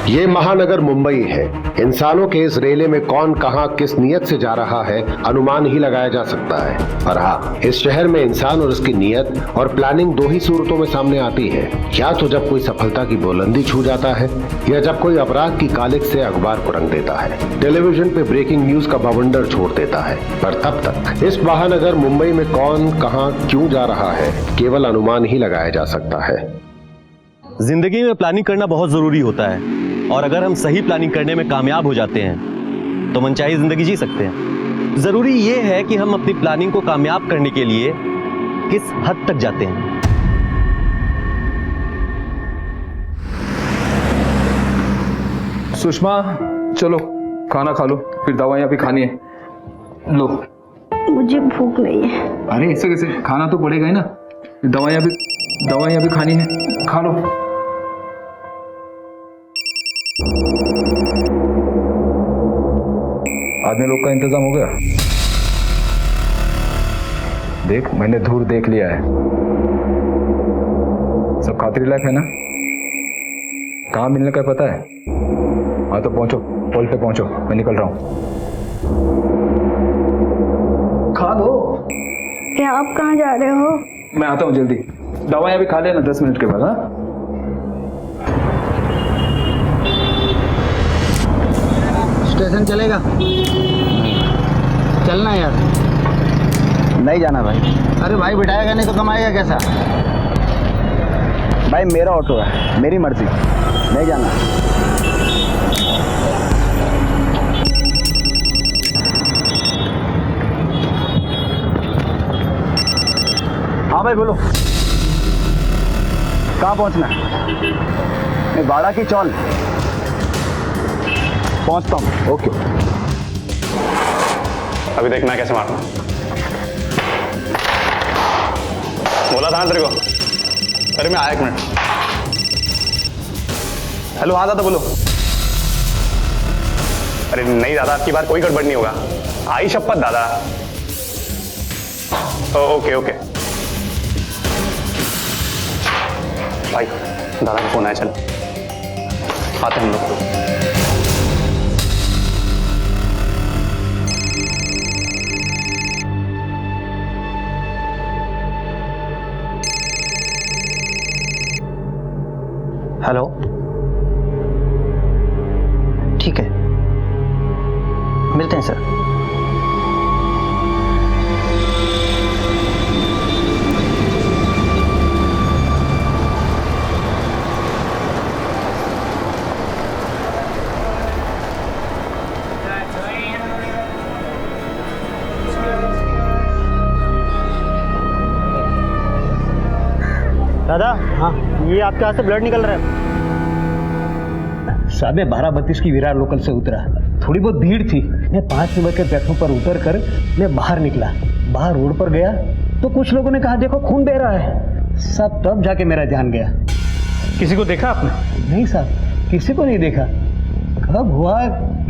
ये महानगर मुंबई है। इंसानों के इस रेले में कौन कहां किस नियत से जा रहा है अनुमान ही लगाया जा सकता है। पर हाँ, इस शहर में इंसान और उसकी नियत और प्लानिंग दो ही सूरतों में सामने आती है। या तो जब कोई सफलता की बुलंदी छू जाता है, या जब कोई अपराध की कालिख से अखबार को रंग देता है, टेलीविजन पे ब्रेकिंग न्यूज का बवंडर छोड़ देता है। पर तब तक इस महानगर मुंबई में कौन कहां क्यों जा रहा है, केवल अनुमान ही लगाया जा सकता है। जिंदगी में प्लानिंग करना बहुत जरूरी होता है, और अगर हम सही प्लानिंग करने में कामयाब हो जाते हैं तो मनचाही जिंदगी जी सकते हैं। जरूरी यह है कि हम अपनी प्लानिंग को कामयाब करने के लिए किस हद तक जाते हैं। सुषमा, चलो खाना खा लो, फिर दवाइयाँ भी खानी है। लो। मुझे भूख नहीं है। अरे ऐसे कैसे, खाना तो पड़ेगा ही ना। दवाइयाँ भी खानी है, खा लो। आदमी लोग का इंतजाम हो गया? देख, मैंने धूर देख लिया है। सब खातिर लायक है ना? कहाँ मिलने का पता है? हाँ तो पहुंचो, पोल पे पहुंचो, मैं निकल रहा हूं। खा लो। क्या आप कहाँ जा रहे हो? मैं आता हूँ जल्दी। दवाइयाँ भी खा लेना 10 मिनट के बाद। हाँ, स्टेशन चलेगा? चलना यार। नहीं जाना भाई। अरे भाई, बिठाएगा नहीं तो कमाएगा कैसा? भाई मेरा ऑटो है, मेरी मर्जी, नहीं जाना। हाँ भाई बोलो, कहाँ पहुँचना है? मैं बाड़ा की चौल पहुँचता हूँ। ओके। अभी देख मैं कैसे मारता हूँ। बोला था ना तेरे को। अरे मैं आया, एक मिनट। हेलो, हाँ दादा बोलो। अरे नहीं दादा, आपकी बार कोई गड़बड़ नहीं होगा। आई शपथ दादा। ओके ओके भाई, दादा का फोन आया, चल आते हैं हम लोग। हेलो, ठीक है, मिलते हैं सर। दादा, हाँ, ये आपके हाथ से ब्लड निकल रहा है। साहब, मैं 12:32 की विरार लोकल से उतरा। थोड़ी बहुत भीड़ थी। मैं 5 नंबर के प्लेटफॉर्म पर उतर कर मैं बाहर निकला। बाहर रोड पर गया तो कुछ लोगों ने कहा देखो खून बह रहा है। सब तब जाके मेरा ध्यान गया। किसी को देखा आपने? नहीं साहब, किसी को नहीं देखा। कब हुआ,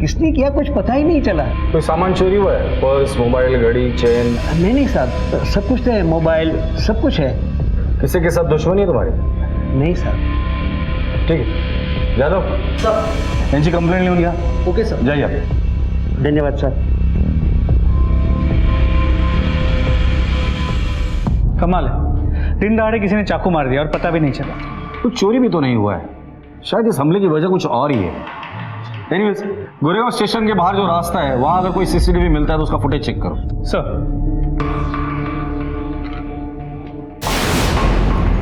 किसने किया, कुछ पता ही नहीं चला। कोई सामान चोरी हुआ है? पर्स, मोबाइल, घड़ी, चेन? नहीं साहब, सब कुछ है, मोबाइल सब कुछ है। किसी के साथ दुश्मनी है तुम्हारी? नहीं साहब। ठीक है, जा दो सर। इनकी कंप्लेंट ले लिया। ओके सर, जाइए आप। धन्यवाद सर। कमाल है, दिन दहाड़े किसी ने चाकू मार दिया और पता भी नहीं चला। कुछ चोरी भी तो नहीं हुआ है। शायद इस हमले की वजह कुछ और ही है। एनीवेज, गोरेगांव स्टेशन के बाहर जो रास्ता है, वहां अगर कोई सीसीटीवी मिलता है तो उसका फुटेज चेक करो। सर,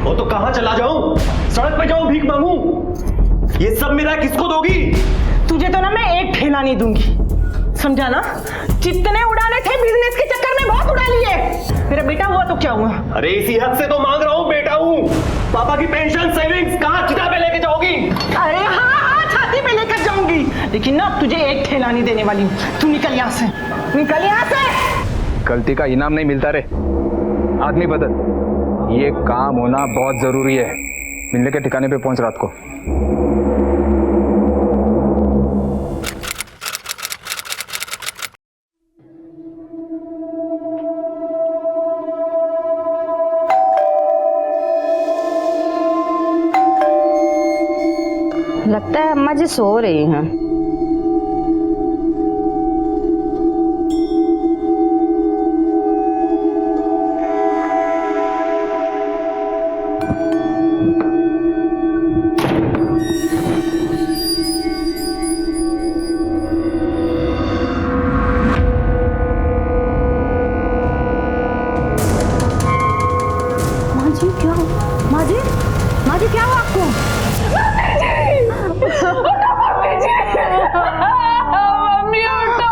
वो तो कहां चला जाऊं? सड़क पे जाऊं, भीख मांगूं? ये सब मेरा किसको दोगी? तुझे तो ना मैं एक ठेला नहीं दूंगी, समझा ना? जितने उड़ाने थे बिजनेस के चक्कर में बहुत उड़ा लिए। मेरा बेटा हुआ तो क्या हुआ? अरे इसी हद से तो मांग रहा हूं, बेटा हूं। पापा की पेंशन सेविंग्स कहां चिता पे लेके जाओगी? अरे हाँ, छाती पे लेकर जाऊंगी, लेकिन ना तुझे एक ठेला नहीं देने वाली हूँ। तू निकल यहाँ से, निकल यहाँ से। गलती का इनाम नहीं मिलता रे। आदमी बदल। ये काम होना बहुत जरूरी है। मिलने के ठिकाने पे पहुंच रात को। लगता है अम्मा जी सो रही हैं। माँ जी क्या हुआ आपको? मम्मी उठो।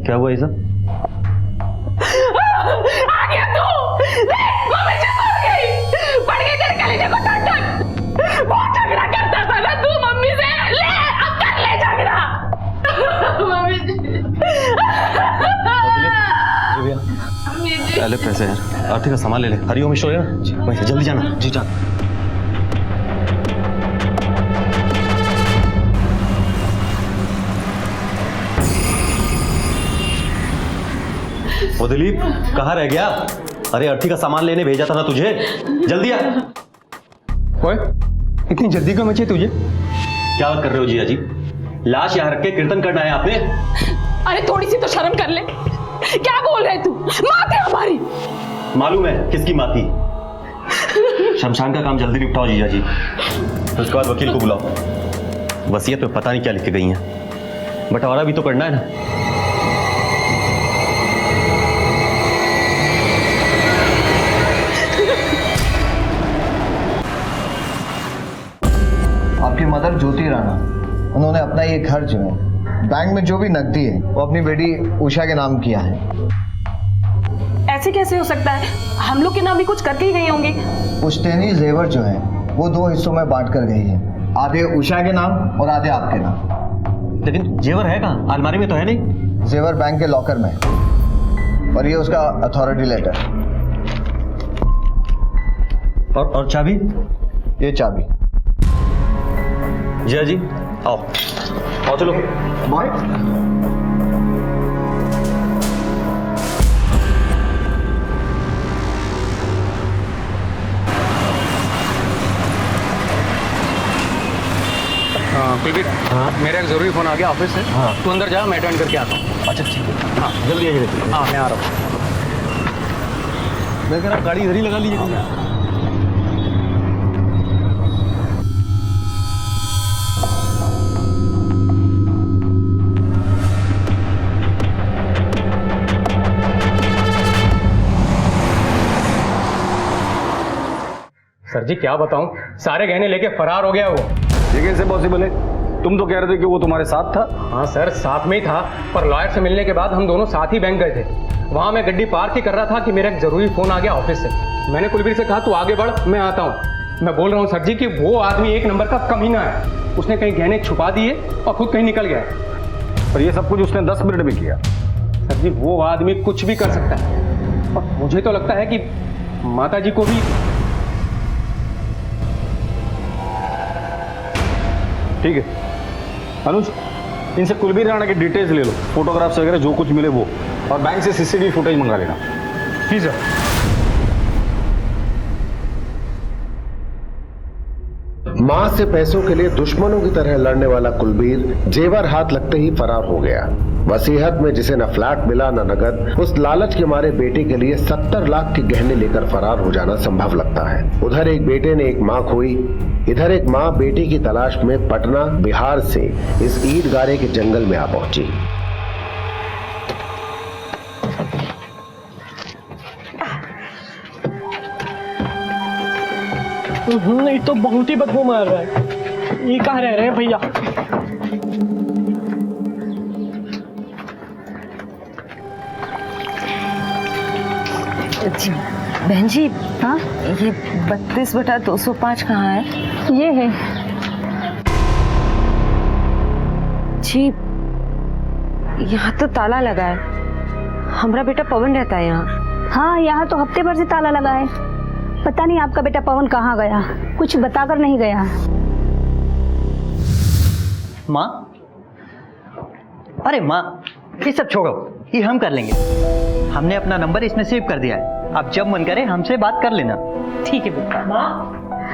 क्या हुआ ये सब? आ गया तू। मम्मी चुप हो गई। पड़ गई तेरे कलेजे को टन। बहुत झगड़ा करता था ना तू मम्मी से। ले अब कर ले झगड़ा। मम्मी जी। पहले पैसे यार, आरती का सामान ले ले। हरिओम ईश्वर यार, वैसे जल्दी जाना। जी जा। ओ दिलीप, कहाँ रह गया? अरे अर्थी का सामान लेने भेजा था ना तुझे, जल्दी आ। ओए, इतनी जल्दी क्यों मची तुझे? क्या बात कर रहे हो जिया जी? लाश यहाँ रख के कीर्तन करना है आपने? अरे थोड़ी सी तो शर्म कर ले। क्या बोल रहे तू? माँ थी हमारी। मालूम है किसकी माँ थी। शमशान का काम जल्दी निपटाओ जीजा जी, उसके बाद वकील को बुलाओ। वसीयत पे पता नहीं क्या लिख के गई हैं, बंटवारा भी तो करना है ना। आपकी मदर ज्योति राणा, उन्होंने अपना ये घर जो है बैंक में जो भी नकदी है वो अपनी बेटी उषा के नाम किया है। ऐसे कैसे हो सकता है? हम लोग के नाम भी कुछ करके ही गए होंगे। पुश्तैनी जेवर जो है वो 2 हिस्सों में बांट कर गई है, आधे उषा के नाम और आधे आपके नाम। लेकिन जेवर है कहाँ? अलमारी में तो है नहीं। जेवर बैंक के लॉकर में, और ये उसका अथॉरिटी लेटर। और चाबी? ये चाबी। जिया जी आओ, आओ चलो। बॉय, कुलबीर, मेरा एक जरूरी फोन आ गया ऑफिस से। तू अंदर जा, मैं अटेंड करके आता हूँ। अच्छा ठीक है, हाँ जल्दी आइए। हाँ मैं आ रहा हूँ। मैं कह रहा गाड़ी इधर ही लगा लीजिए। सर जी क्या बताऊं, सारे गहने लेके फरार हो गया वो। ये कैसे पॉसिबल है? तुम तो कह रहे थे कि वो तुम्हारे साथ था। हाँ सर, साथ में ही था, पर लॉयर से मिलने के बाद हम दोनों साथ ही बैंक गए थे। वहां मैं गड्डी पार्क ही कर रहा था कि मेरा एक जरूरी फोन आ गया ऑफिस से। मैंने कुलबीर से कहा तू आगे बढ़, मैं आता हूँ। मैं बोल रहा हूँ सर जी कि वो आदमी एक नंबर का कमीना है। उसने कहीं गहने छुपा दिए और खुद कहीं निकल गया। पर ये सब कुछ उसने 10 मिनट में किया। सर जी वो आदमी कुछ भी कर सकता है, और मुझे तो लगता है कि माता जी को भी। ठीक है अनुज, इनसे कुलबीर राणा की डिटेल्स ले लो, फोटोग्राफ्स वगैरह जो कुछ मिले वो, और बैंक से सीसीटीवी फुटेज मंगा लेना। जी सर। मां से पैसों के लिए दुश्मनों की तरह लड़ने वाला कुलबीर जेवर हाथ लगते ही फरार हो गया। वसीयत में जिसे न फ्लैट मिला न नगद, उस लालच के मारे बेटे के लिए 70 लाख के गहने लेकर फरार हो जाना संभव लगता है। उधर एक बेटे ने एक मां खोई, इधर एक मां बेटी की तलाश में पटना बिहार से इस ईट गारे के जंगल में आ पहुंची। नहीं तो बहुत ही बदबू मार रहा है। ये कहाँ रह रहे हैं भैया? बहन जी, हाँ ये 32/205 कहाँ है? ये है जी, यहाँ तो ताला लगा है। हमारा बेटा पवन रहता है यहाँ। हाँ, यहाँ तो हफ्ते भर से ताला लगा है। पता नहीं आपका बेटा पवन कहाँ गया, कुछ बताकर नहीं गया। माँ, अरे माँ, ये सब छोड़ो, ये हम कर लेंगे। हमने अपना नंबर इसमें सेव कर दिया है। आप जब मन करे हमसे बात कर लेना। ठीक है बेटा।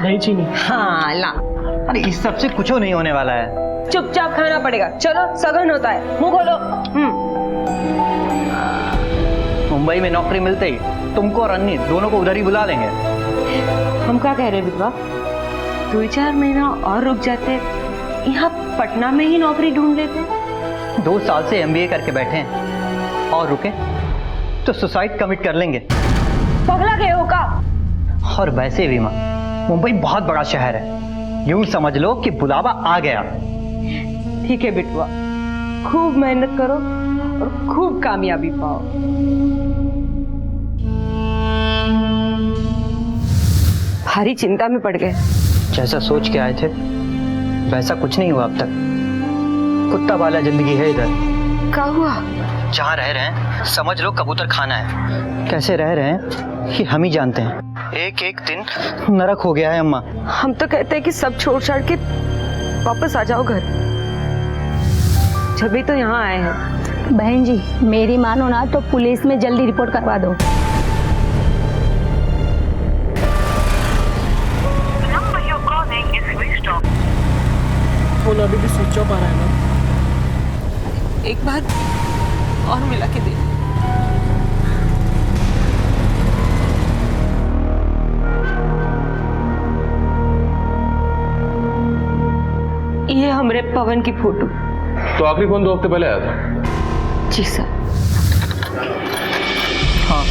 दही चीनी। हाँ ला। अरे इस सब से कुछ नहीं होने वाला है। चुपचाप खाना पड़ेगा। चलो सगन होता है, मुंह खोलो। मुंबई में नौकरी मिलते ही तुमको और अन्नी दोनों को उधर ही बुला लेंगे। हम क्या कह रहे हैं विधवा, 2-4 महीना और रुक जाते, यहाँ पटना में ही नौकरी ढूंढ लेते। 2 साल से MBA करके बैठे हैं और रुके तो सुसाइड कमिट कर लेंगे। पगला गए हो का? और वैसे भी माँ, मुंबई बहुत बड़ा शहर है, यूं समझ लो कि बुलावा आ गया। ठीक है बिटवा, खूब मेहनत करो और खूब कामयाबी पाओ। भारी चिंता में पड़ गए। जैसा सोच के आए थे वैसा कुछ नहीं हुआ अब तक। कुत्ता वाला जिंदगी है इधर। क्या हुआ? जहाँ रह रहे हैं समझ लो कबूतर खाना है। कैसे रह रहे हैं कि हम ही जानते हैं। एक दिन नरक हो गया है अम्मा। हम तो कहते हैं कि सब छोड़ छाड़ के वापस आ जाओ घर, जब भी तो यहाँ आए हैं। बहन जी मेरी मानो ना तो पुलिस में जल्दी रिपोर्ट करवा दो। फोन अभी भी स्विच ऑफ आ रहा है ना। एक बार और मिला के दे। ये हमरे पवन की फोटो। तो आखिरी फोन 2 हफ्ते पहले आया था। जी सर। हाँ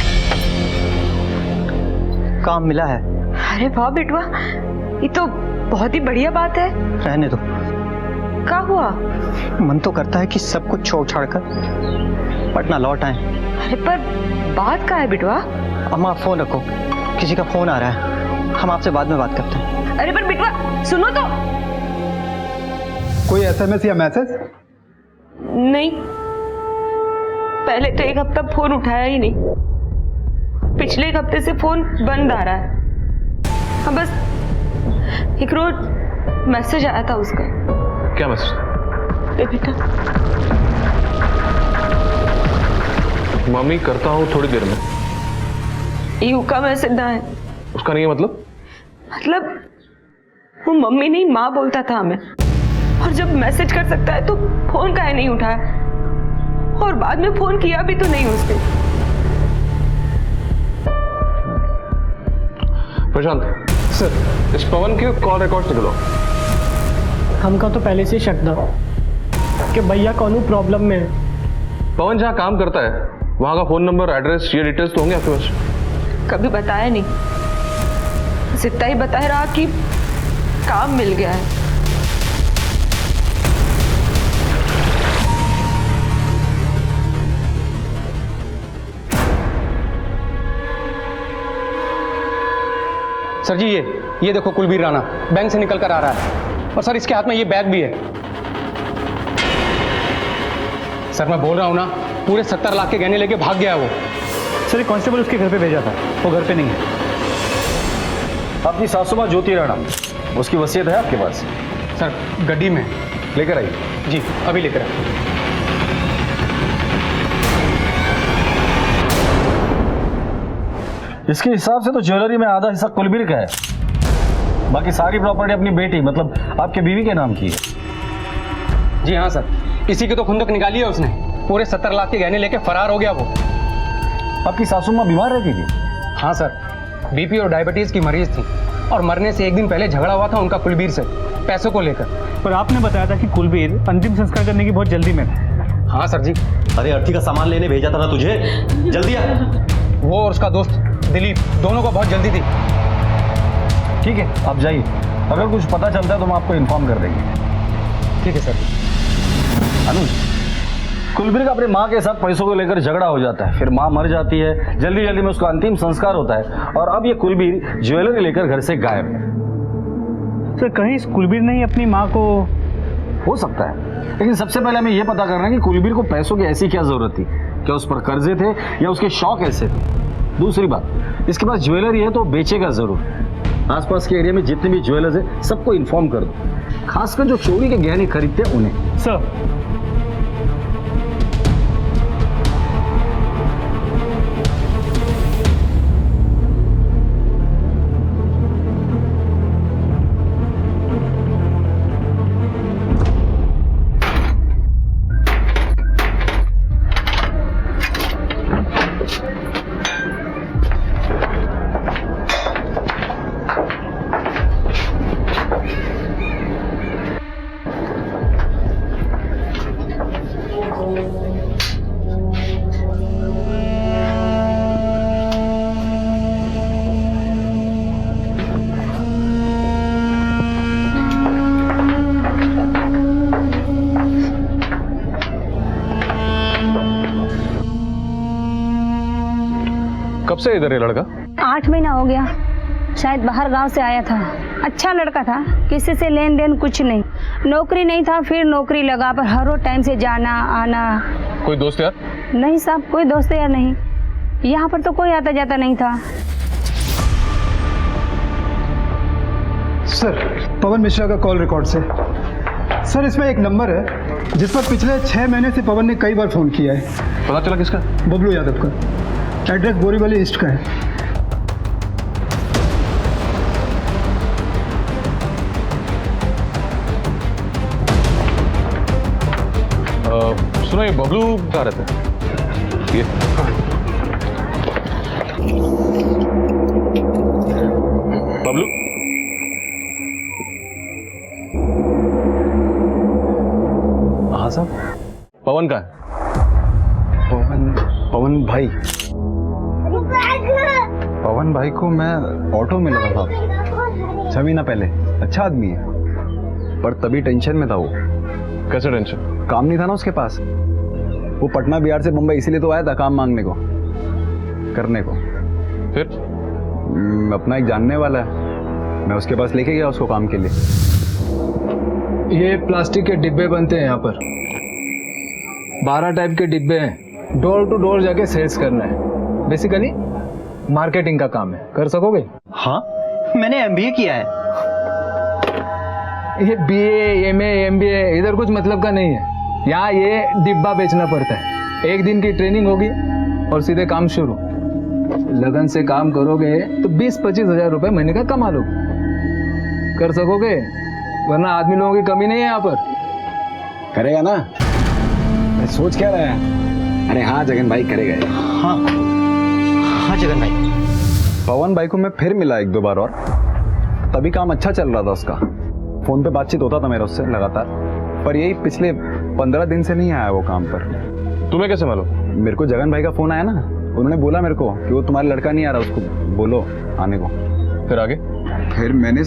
काम मिला है। अरे वाह बेटवा, ये तो बहुत ही बढ़िया बात है। रहने दो। क्या हुआ? मन तो करता है कि सब कुछ छोड़ छाड़ कर पटना लौट आए। अरे पर बात क्या है बेटवा? अम्मा फोन रखो, किसी का फोन आ रहा है, हम आपसे बाद में बात करते हैं। अरे पर बेटवा सुनो तो। कोई SMS या मैसेज? नहीं, पहले तो 1 हफ्ता फोन उठाया ही नहीं, पिछले 1 हफ्ते से फोन बंद आ रहा है। हाँ बस एक रोज मैसेज आया था उसका। क्या मैसेज? दे बेटा। मम्मी करता हूँ थोड़ी देर में। यू का मैसेज ना है। उसका नहीं है मतलब? मतलब वो मम्मी नहीं माँ बोलता था हमें, और जब मैसेज कर सकता है तो फोन काहे नहीं उठाया, और बाद में फोन किया भी तो नहीं उसने। प्रशांत सर, इस पवन के कॉल रिकॉर्ड निकलो। हमका तो पहले से शक था कि भैया कौन प्रॉब्लम में है। पवन जहाँ काम करता है वहां का फोन नंबर, एड्रेस, ये डिटेल्स तो होंगे आपके पास? कभी बताया नहीं, बस इतना ही बताया रहा कि काम मिल गया है। सर जी ये देखो कुलबीर राणा बैंक से निकल कर आ रहा है, और सर इसके हाथ में ये बैग भी है। सर मैं बोल रहा हूँ ना, पूरे 70 लाख के गहने लेके भाग गया वो। सर कांस्टेबल उसके घर पे भेजा था, वो घर पे नहीं है। आपकी सासू माँ ज्योति राणा, उसकी वसीयत है आपके पास? सर गड्डी में लेकर आइए। जी अभी लेकर आए। इसके हिसाब से तो ज्वेलरी में आधा हिस्सा कुलबीर का है, बाकी सारी प्रॉपर्टी अपनी बेटी मतलब आपके बीवी के नाम की है। जी हाँ सर, इसी की तो खुंदक निकाली है उसने। पूरे 70 लाख के गहने लेके फरार हो गया वो। आपकी सासू माँ बीमार रहती थी? हाँ सर, BP और डायबिटीज की मरीज थी, और मरने से 1 दिन पहले झगड़ा हुआ था उनका कुलबीर से पैसों को लेकर। पर आपने बताया था कि कुलबीर अंतिम संस्कार करने की बहुत जल्दी में था। हाँ सर जी। अरे अर्थी का सामान लेने भेजा था ना तुझे, जल्दी आ। वो और उसका दोस्त दिलीप, दोनों को बहुत जल्दी थी। ठीक है आप जाइए, अगर कुछ पता चलता है तो हम आपको इन्फॉर्म कर देंगे। ठीक है सर। अनुज, कुलबीर का अपनी माँ के साथ पैसों को लेकर झगड़ा हो जाता है, फिर माँ मर जाती है, जल्दी जल्दी में उसका अंतिम संस्कार होता है, और अब ये कुलबीर ज्वेलरी लेकर घर से गायब है। सर कहीं इस कुलबीर ने ही अपनी माँ को? हो सकता है, लेकिन सबसे पहले हमें यह पता करना है कि कुलबीर को पैसों की ऐसी क्या जरूरत थी, क्या उस पर कर्जे थे या उसके शौक ऐसे थे। दूसरी बात, इसके पास ज्वेलरी है तो बेचेगा जरूर। आसपास के एरिया में जितने भी ज्वेलर्स हैं सबको इन्फॉर्म कर दो, खासकर जो चोरी के गहने खरीदते हैं उन्हें। सर से इधर ये लड़का? 8 महीना हो गया, शायद बाहर गांव से आया था। अच्छा लड़का था, किसी से लेन देन कुछ नहीं, नौकरी नहीं था, फिर नौकरी लगा, पर हर रोज टाइम से जाना आना। कोई दोस्त यार? नहीं साहब, कोई दोस्त यार नहीं, यहाँ पर तो कोई आता जाता नहीं था। सर, पवन मिश्रा का कॉल रिकॉर्ड से। सर, इसमें एक नंबर है जिस पर पिछले 6 महीने से पवन ने कई बार फोन किया है। पता चला किसका? बबलू यादव का। एड्रेस बोरीवली ईस्ट का है। सुनो, ये बबलू कहाँ रहता है? ये बबलू? हाँ साहब। पवन का है? पवन भाई। पवन भाई को मैं ऑटो में लगा था 6 महीना पहले। अच्छा आदमी है, पर तभी टेंशन में था वो। कैसे टेंशन? काम नहीं था ना उसके पास। वो पटना बिहार से मुंबई इसीलिए तो आया था काम मांगने को, करने को। फिर? अपना एक जानने वाला है, मैं उसके पास लेके गया उसको काम के लिए। ये प्लास्टिक के डिब्बे बनते हैं यहाँ पर, 12 टाइप के डिब्बे हैं। डोर टू डोर जाके सेल्स करना है। बेसिकली मार्केटिंग का काम है। कर सकोगे? हाँ, मैंने MBA किया है। ये BA, MA, MBA इधर कुछ मतलब का नहीं है। यहाँ ये डिब्बा बेचना पड़ता है। 1 दिन की ट्रेनिंग होगी और सीधे काम शुरू। लगन से काम करोगे तो 20-25 हजार रुपए महीने का कमा लोगे। कर सकोगे? वरना आदमी लोगों की कमी नहीं है यहाँ पर। करेगा ना? सोच क्या रहा है? अरे हाँ जगन भाई, करेगा। हाँ हाँ जगन भाई। पवन भाई को मैं फिर मिला 1-2 बार और तभी काम अच्छा चल रहा था उसका। फोन पे बातचीत होता था मेरा उससे लगातार, पर यही पिछले 15 दिन से नहीं आया वो काम पर। तुम्हें कैसे मालूम? मेरे को जगन भाई का फोन आया ना, उन्होंने बोला मेरे को कि वो तुम्हारा लड़का नहीं आ रहा, उसको बोलो आने को। फिर आगे? फिर मैंने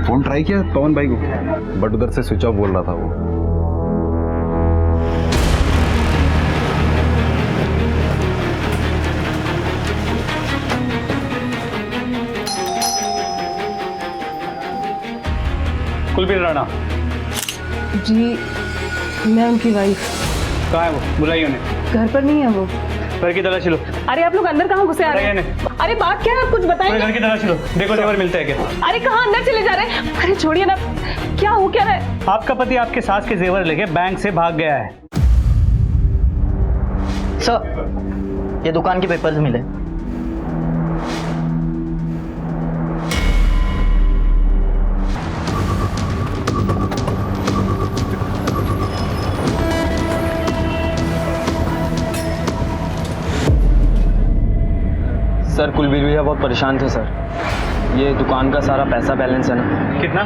फोन ट्राई किया पवन भाई को, बट उधर से स्विच ऑफ बोल रहा था वो। कुलबीर राणा जी, मैं उनकी वाइफ। कहाँ है वो? बुलाइए उन्हें। घर पर नहीं है वो। घर की तलाशी लो। अरे आप लोग अंदर कहाँ घुसे आ रहे हैं? अरे बात क्या है, आप कुछ बताएंगे? घर की तलाशी लो, देखो जेवर मिलता है क्या। अरे कहाँ अंदर चले जा रहे हैं? अरे छोड़िए ना, क्या हो क्या रहा है? आपका पति आपके सास के जेवर लेके बैंक से भाग गया है। सर, ये दुकान के पेपर्स मिले। सर, कुलबीर भैया बहुत परेशान थे सर। ये दुकान का सारा पैसा बैलेंस है ना। कितना?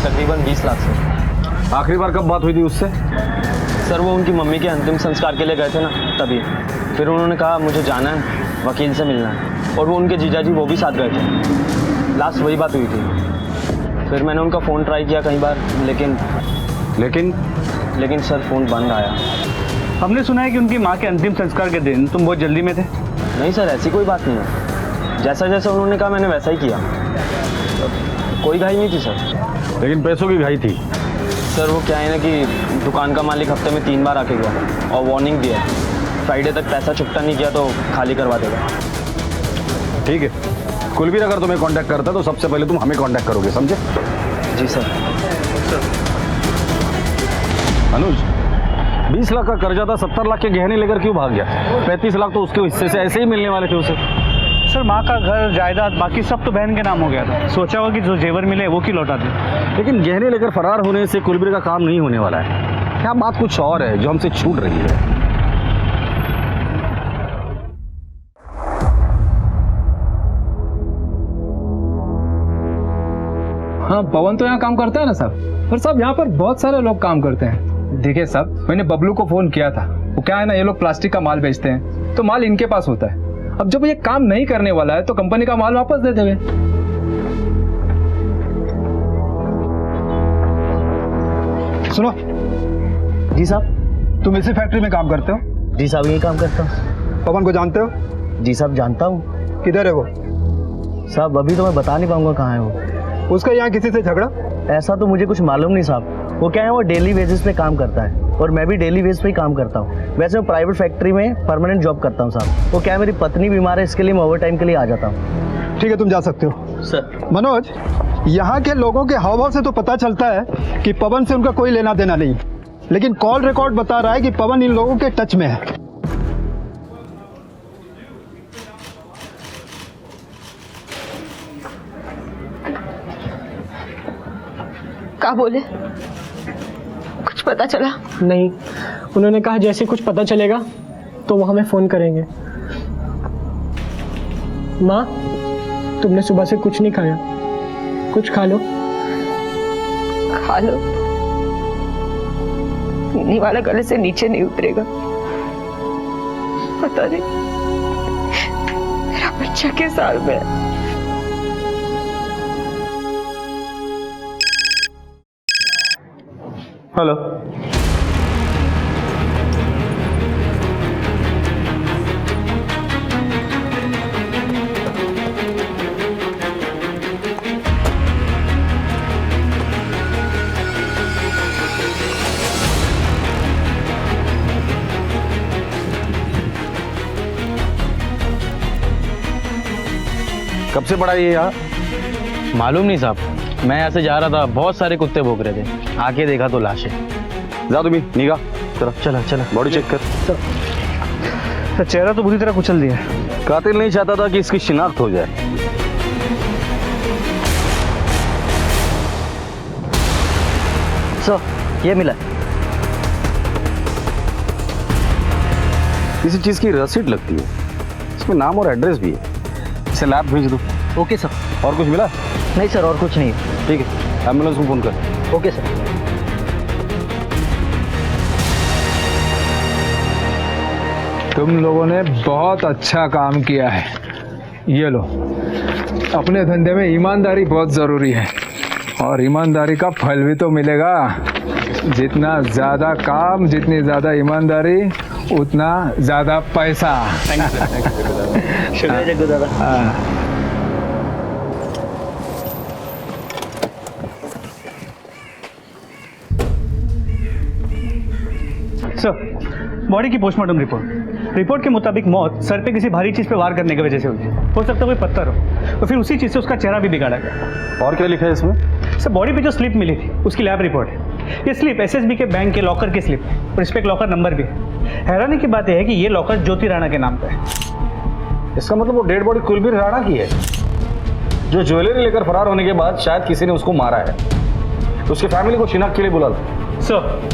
तकरीबन 20 लाख सर। आखिरी बार कब बात हुई थी उससे? सर, वो उनकी मम्मी के अंतिम संस्कार के लिए गए थे ना, तभी। फिर उन्होंने कहा मुझे जाना है, वकील से मिलना है, और वो उनके जीजाजी वो भी साथ गए थे। लास्ट वही बात हुई थी। फिर मैंने उनका फ़ोन ट्राई किया कई बार, लेकिन सर फ़ोन बंद आया। हमने सुना है कि उनकी माँ के अंतिम संस्कार के दिन तुम बहुत जल्दी में थे। नहीं सर, ऐसी कोई बात नहीं है। जैसा जैसा उन्होंने कहा मैंने वैसा ही किया। कोई घाई नहीं थी सर। लेकिन पैसों की घाई थी। सर, वो क्या है ना कि दुकान का मालिक हफ्ते में 3 बार आके गया और वार्निंग दिया, फ्राइडे तक पैसा चुकता नहीं किया तो खाली करवा देगा। ठीक है, कुलबीर अगर तुम्हें कांटेक्ट करता तो सबसे पहले तुम हमें कांटेक्ट करोगे, समझे? जी सर। अनुज, 20 लाख का कर्जा था, 70 लाख के गहने लेकर क्यों भाग गया? 35 लाख तो उसके हिस्से से ऐसे ही मिलने वाले थे उसे। सर, माँ का घर जायदाद बाकी सब तो बहन के नाम हो गया था। सोचा होगा कि जो जेवर मिले वो क्यों लौटा दे। लेकिन गहने लेकर फरार होने से कुलबीर का काम नहीं होने वाला है। क्या बात कुछ और है जो हमसे छूट रही है। हाँ, पवन तो यहाँ काम करता है ना साहब, पर साहब यहाँ पर बहुत सारे लोग काम करते हैं। देखिए साहब, मैंने बबलू को फोन किया था। वो क्या है ना, ये लोग प्लास्टिक का माल बेचते हैं, तो माल इनके पास होता है। अब जब ये काम नहीं करने वाला है तो कंपनी का माल वापस दे देंगे। सुनो। जी साहब। तुम इसी फैक्ट्री में काम करते हो? जी साहब, यही काम करता हूँ। पवन को जानते हो? जी साहब जानता हूँ। किधर है वो? साहब अभी तो मैं बता नहीं पाऊंगा कहाँ है वो। उसका यहाँ किसी से झगड़ा? ऐसा तो मुझे कुछ मालूम नहीं साहब। वो क्या है, वो डेली बेसिस पे काम करता है और मैं भी डेली बेसिस पे ही काम करता हूँ। वैसे मैं प्राइवेट फैक्ट्री में परमानेंट जॉब करता हूँ साहब। वो क्या है, मेरी पत्नी बीमार है, इसके लिए मैं ओवर टाइम के लिए आ जाता हूँ। ठीक है, तुम जा सकते हो। सर मनोज, यहाँ के लोगों के हाव भाव से तो पता चलता है कि पवन से उनका कोई लेना देना नहीं, लेकिन कॉल रिकॉर्ड बता रहा है कि पवन इन लोगों के टच में है। क्या बोले? कुछ पता चला? नहीं, उन्होंने कहा जैसे कुछ पता चलेगा तो वो हमें फोन करेंगे। माँ, तुमने सुबह से कुछ नहीं खाया, कुछ खा लो। खा लो? पीने वाला गले से नीचे नहीं उतरेगा। पता नहीं मेरा बच्चा किस हाल में है। हेलो, कब से पड़ा ये यहाँ? मालूम नहीं साहब, मैं यहाँ से जा रहा था, बहुत सारे कुत्ते भौंक रहे थे, आके देखा तो लाश है। जा तुम्हें निगाह चला चला चला बॉडी चेक कर। तो चेहरा तो बुरी तरह कुचल दिया है। कातिल नहीं चाहता था कि इसकी शिनाख्त हो जाए। सर ये मिला। किसी चीज की रसीद लगती है, इसमें नाम और एड्रेस भी है। इसे लैब भेज दो। Okay sir. और कुछ मिला? नहीं सर, और कुछ नहीं। ठीक है, एम्बुलेंस को फोन कर। Okay sir. तुम लोगों ने बहुत अच्छा काम किया है। ये लो, अपने धंधे में ईमानदारी बहुत ज़रूरी है और ईमानदारी का फल भी तो मिलेगा। जितना ज़्यादा काम, जितनी ज़्यादा ईमानदारी, उतना ज़्यादा पैसा। शुक्रिया जग्गू दादा। सर, बॉडी की पोस्टमार्टम रिपोर्ट के मुताबिक मौत सर पे किसी भारी चीज पे वार करने की वजह से हुई। हो सकता है कोई पत्थर हो, तो फिर उसी चीज से उसका चेहरा भी बिगाड़ा गया। और क्या लिखा है इसमें? सर, बॉडी पे जो स्लिप मिली थी उसकी लैब रिपोर्ट है। ये स्लिप एसएसबी के बैंक के लॉकर की स्लिप है और इस पे एक लॉकर नंबर भी है। हैरानी की बात यह है कि ये लॉकर ज्योति राणा के नाम पे है। इसका मतलब वो डेड बॉडी कुलबीर राणा की है, जो ज्वेलरी लेकर फरार होने के बाद शायद किसी ने उसको मारा है। उसकी फैमिली को शिनाख्त के लिए बुला लो। सर,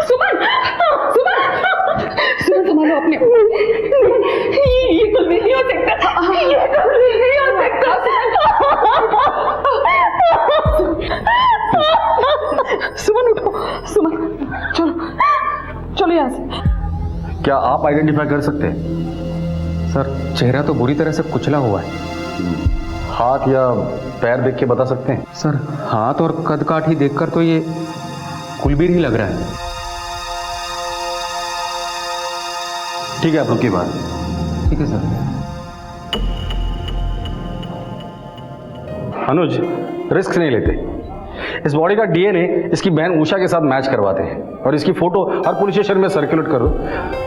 सुमन, संभालो अपने। ये कुलबीर नहीं हो सकता, ये कुलबीर नहीं हो सकता। सुमन उठो, सुमन चलो चलो यहाँ से। क्या आप आइडेंटिफाई कर सकते हैं? सर, चेहरा तो बुरी तरह से कुचला हुआ है। हाथ या पैर देख के बता सकते हैं? सर, हाथ और कद काठ ही देखकर तो ये कुलबीर ही लग रहा है। ठीक है, आप रुकिए बात। ठीक है सर। अनुज, रिस्क नहीं लेते। इस बॉडी का डीएनए इसकी बहन उषा के साथ मैच करवाते हैं और इसकी फोटो हर पुलिस स्टेशन में सर्कुलेट करो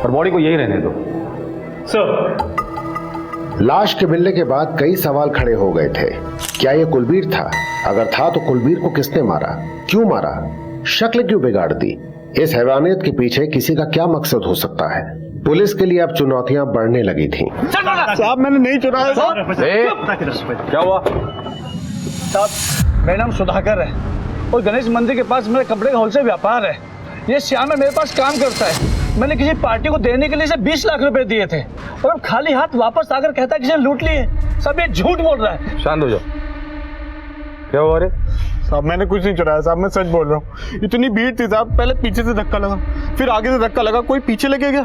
और बॉडी को यही रहने दो। सर, लाश के मिलने के बाद कई सवाल खड़े हो गए थे। क्या यह कुलबीर था? अगर था तो कुलबीर को किसने मारा, क्यों मारा, शक्ल क्यों बिगाड़ दी? इस हैवानियत के पीछे किसी का क्या मकसद हो सकता है? पुलिस के लिए अब चुनौतियां बढ़ने लगी थीं। साहब मैंने नहीं चुराया। क्या हुआ? साहब मेरा नाम सुधाकर है और गणेश मंदिर के पास मेरे कपड़े का होलसेल व्यापार है। ये श्याम है, मेरे पास काम करता है। मैंने किसी पार्टी को देने के लिए इसे 20 लाख रुपए दिए थे और अब खाली हाथ वापस आकर कहता है कि इसे लूट लिए। सब ये झूठ बोल रहा है। शांत हो जाओ। क्या हुआ रे? साहब मैंने कुछ नहीं चुराया साहब, मैं सच बोल रहा हूँ। इतनी भीड़ थी साहब, पहले पीछे से धक्का लगा, फिर आगे से धक्का लगा, कोई पीछे लेके गया,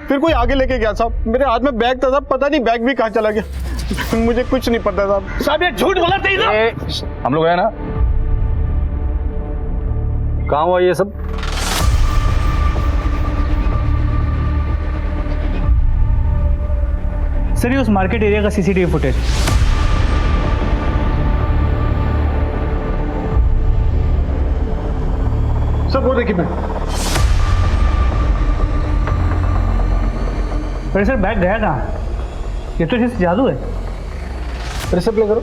फिर कोई आगे लेके गया साहब। मेरे हाथ में बैग था साहब, पता नहीं बैग भी कहाँ चला गया। मुझे कुछ नहीं पता साहब। साहब ये झूठ बोला था हम लोग है ना, कहाँ हुआ ये सब? सर ये उस मार्केट एरिया का सीसीटीवी फुटेज। सब वो देखिए मैं। अरे सर बैग गया कहाँ? ये तो जैसे जादू है। रिसिप्ट ले करो।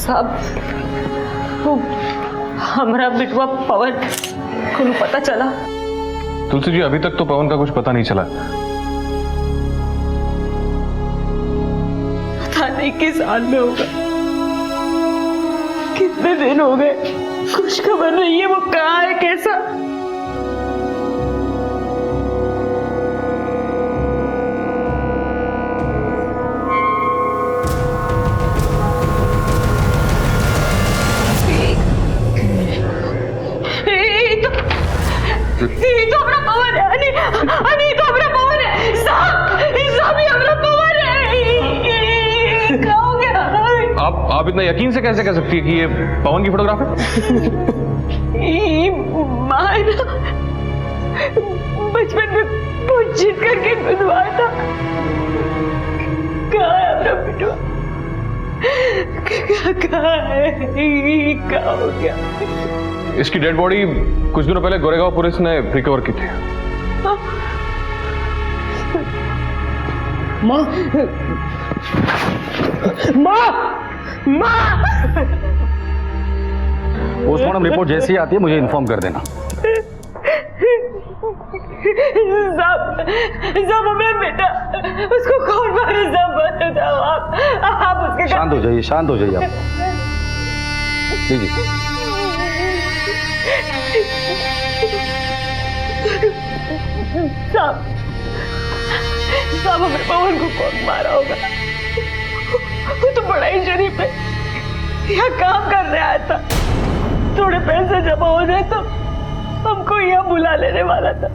साहब हमारा बिटवा पवन को पता चला? तुलसी जी अभी तक तो पवन का कुछ पता नहीं चला। पता नहीं किस हाल में होगा, कितने दिन हो गए, कुछ खबर नहीं है वो कहाँ है, कैसा। ये तो अपना पवन है, अनी तो अपना पवन है, साहब ये अपना पवन है। क्या हो गया? आप इतना यकीन से कैसे कह सकती है कि ये पवन की फोटोग्राफ है? माँ ना बचपन में बहुत जिद करके बुलवाया था। कहाँ है अपना बिटवा? कहाँ है? क्या हो गया? इसकी डेड बॉडी कुछ दिनों पहले गोरेगांव पुलिस ने रिकवर की थी। माँ माँ माँ पोस्टमार्टम रिपोर्ट जैसी ही आती है मुझे इन्फॉर्म कर देना। साहब हमें बेटा उसको कौन मारे, साहब बताओ आप उसके। शांत हो जाइए, शांत हो जाइए आप। लीजिए। साहब हमें पवन को कौन मारा होगा? वो तो बड़ा ही शरीफ है, यहाँ काम करने आया था, थोड़े पैसे जमा हो जाए तो हमको यहाँ बुला लेने वाला था।